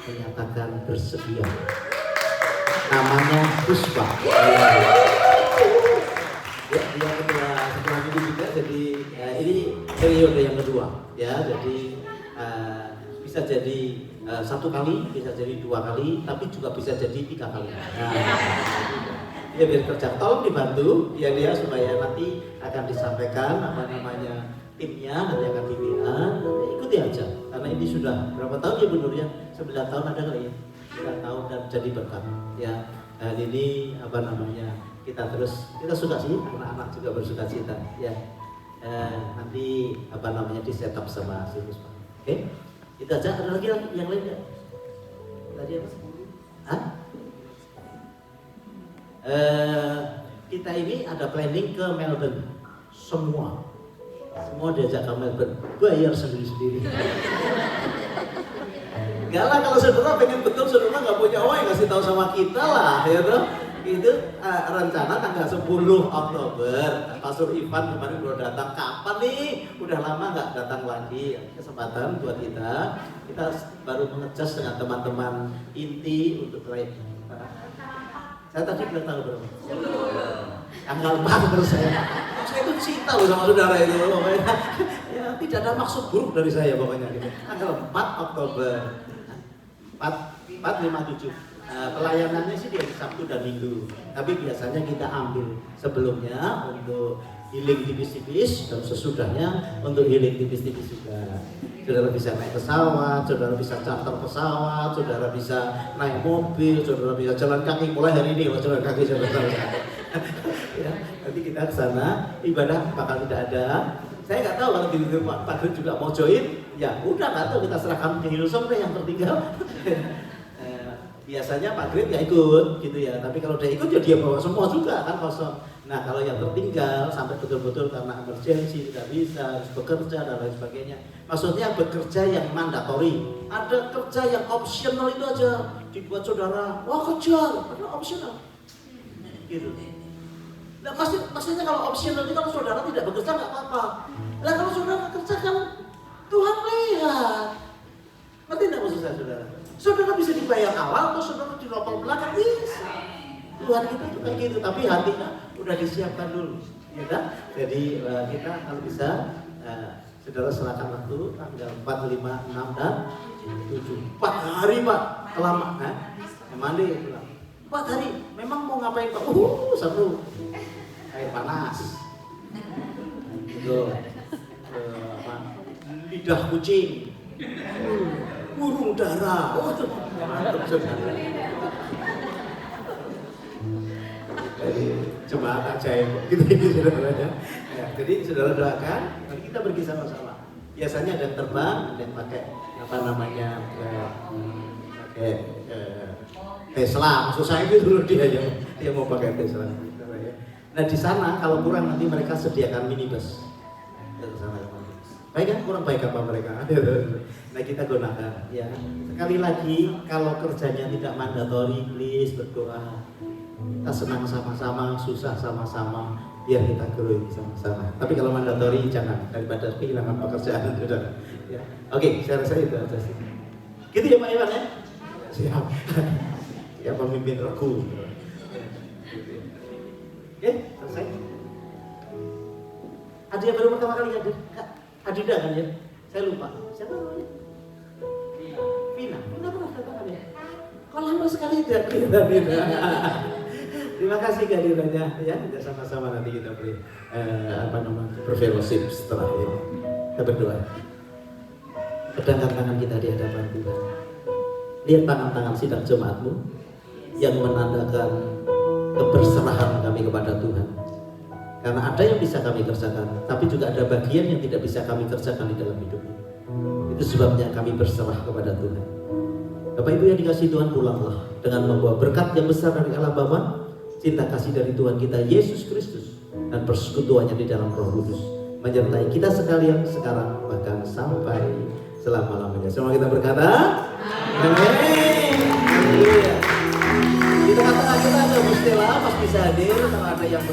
menyatakan bersedia. Namanya Puspa. Ya, dia ketua setelah ini juga, jadi ini periode yang kedua ya. Jadi bisa jadi 1 kali, bisa jadi 2 kali, tapi juga bisa jadi 3 kali. Nah, ya biar kerja, tolong dibantu ya dia, supaya nanti akan disampaikan timnya, nanti akan di WA, ikuti aja. Karena ini sudah berapa tahun ya Bu Nur ya? 9 tahun ada kali ya? 9 tahun dan jadi berkat ya. Dan ini kita suka sih, anak-anak juga bersuka cita ya. Nanti di setup sama si Puspa. Oke? Itu aja. Ada lagi yang lain nggak? Tadi apa? Hah? Kita ini ada planning ke Melbourne. Semua diajak ke Melbourne, bayar sendiri-sendiri. Enggak lah, kalau saudara pengen betul, saudara nggak punya uang, ngasih tahu sama kita lah, ya toh. Itu rencana tanggal 10 Oktober. Pastor Ivan kemarin baru datang. Kapan nih? Udah lama nggak datang lagi. Kesempatan buat kita baru mengecas dengan teman-teman inti untuk lain. Saya tadi bilang tanggal berapa? Tanggal 4 terus saya itu cinta loh sama saudara itu pokoknya. Ya, tidak ada maksud buruk dari saya pokoknya gitu. Tanggal 4 Oktober 457. Pelayanannya sih di hari Sabtu dan Minggu, tapi biasanya kita ambil sebelumnya untuk healing tipis-tipis dan sesudahnya untuk healing tipis-tipis juga. Saudara bisa naik pesawat, saudara bisa charter pesawat, saudara bisa naik mobil, saudara bisa jalan kaki. Mulai hari ini jalan kaki saudara. Ya, nanti kita ke sana, ibadah bakal tidak ada. Saya nggak tahu kalau di Pak Grid juga mau join, ya udah nggak tahu, kita serahkan ke Hillsong deh yang tertinggal. Biasanya Pak Grid nggak ikut gitu ya, tapi kalau dia ikut ya dia bawa semua juga kan kosong. Nah kalau yang tertinggal sampai betul-betul karena emergensi tidak bisa, harus bekerja dan lain sebagainya. Maksudnya bekerja yang mandatori, ada kerja yang optional itu aja dibuat saudara, wah kejar, padahal optional gitu. Nah maksudnya kalau optional itu kalau saudara tidak bekerja nggak apa-apa. Nah kalau saudara bekerja kan Tuhan lihat, ngerti nggak maksud saya saudara? Saudara bisa dibayar awal atau saudara diropol belakang, bisa. Tuhan kita itu kayak gitu, tapi hatinya udah disiapkan dulu, ya kan? Jadi kita kalau bisa saudara serahkan waktu tanggal 4, 5, 6 dan 7. 4 hari Pak, kelamaan. Mandi pulang. 4 hari, memang mau ngapain Pak? Seru. Air panas. Itu lidah kucing. Burung dara, mantap saudara. Jadi jemaat ajaib gitu saudara ya. Jadi saudara doakan, nanti kita pergi sama-sama. Biasanya ada yang terbang, ada yang pakai pakai Tesla. Maksud saya itu dulu dia mau pakai Tesla. Nah di sana kalau kurang nanti mereka sediakan minibus. Baik kan? Kurang baik apa mereka? Nah kita gunakan ya. Sekali lagi kalau kerjanya tidak mandatori, please berdoa. Kita senang sama-sama, susah sama-sama, biar kita growing sama-sama. Tapi kalau mandatori jangan, daripada kehilangan pekerjaan sudah. Ya. Oke, saya rasa itu aja sih. Gitu ya Pak Iwan ya? Siap. Ya pemimpin rohku. Oke, selesai. Ada yang baru pertama kali hadir? Adida kan ya? Saya lupa. Siapa namanya? Vina pernah datang kan ya? Kok lama sekali tidak kelihatan Vina? Terima kasih kehadirannya ya. Kita sama-sama nanti kita berfellowship setelah ini. Kita berdoa. Pedangkan tangan kita di hadapan Tuhan. Lihat tangan-tangan sidang jemaatmu yang menandakan keberserahan kami kepada Tuhan. Karena ada yang bisa kami kerjakan, tapi juga ada bagian yang tidak bisa kami kerjakan di dalam hidup ini. Itu sebabnya kami berserah kepada Tuhan. Bapak Ibu yang dikasihi Tuhan, pulanglah dengan membawa berkat yang besar dari Allah Bapa, cinta kasih dari Tuhan kita Yesus Kristus, dan persekutuannya di dalam Roh Kudus menyertai kita sekalian sekarang bahkan sampai selama-lamanya. Semua kita berkata, amin.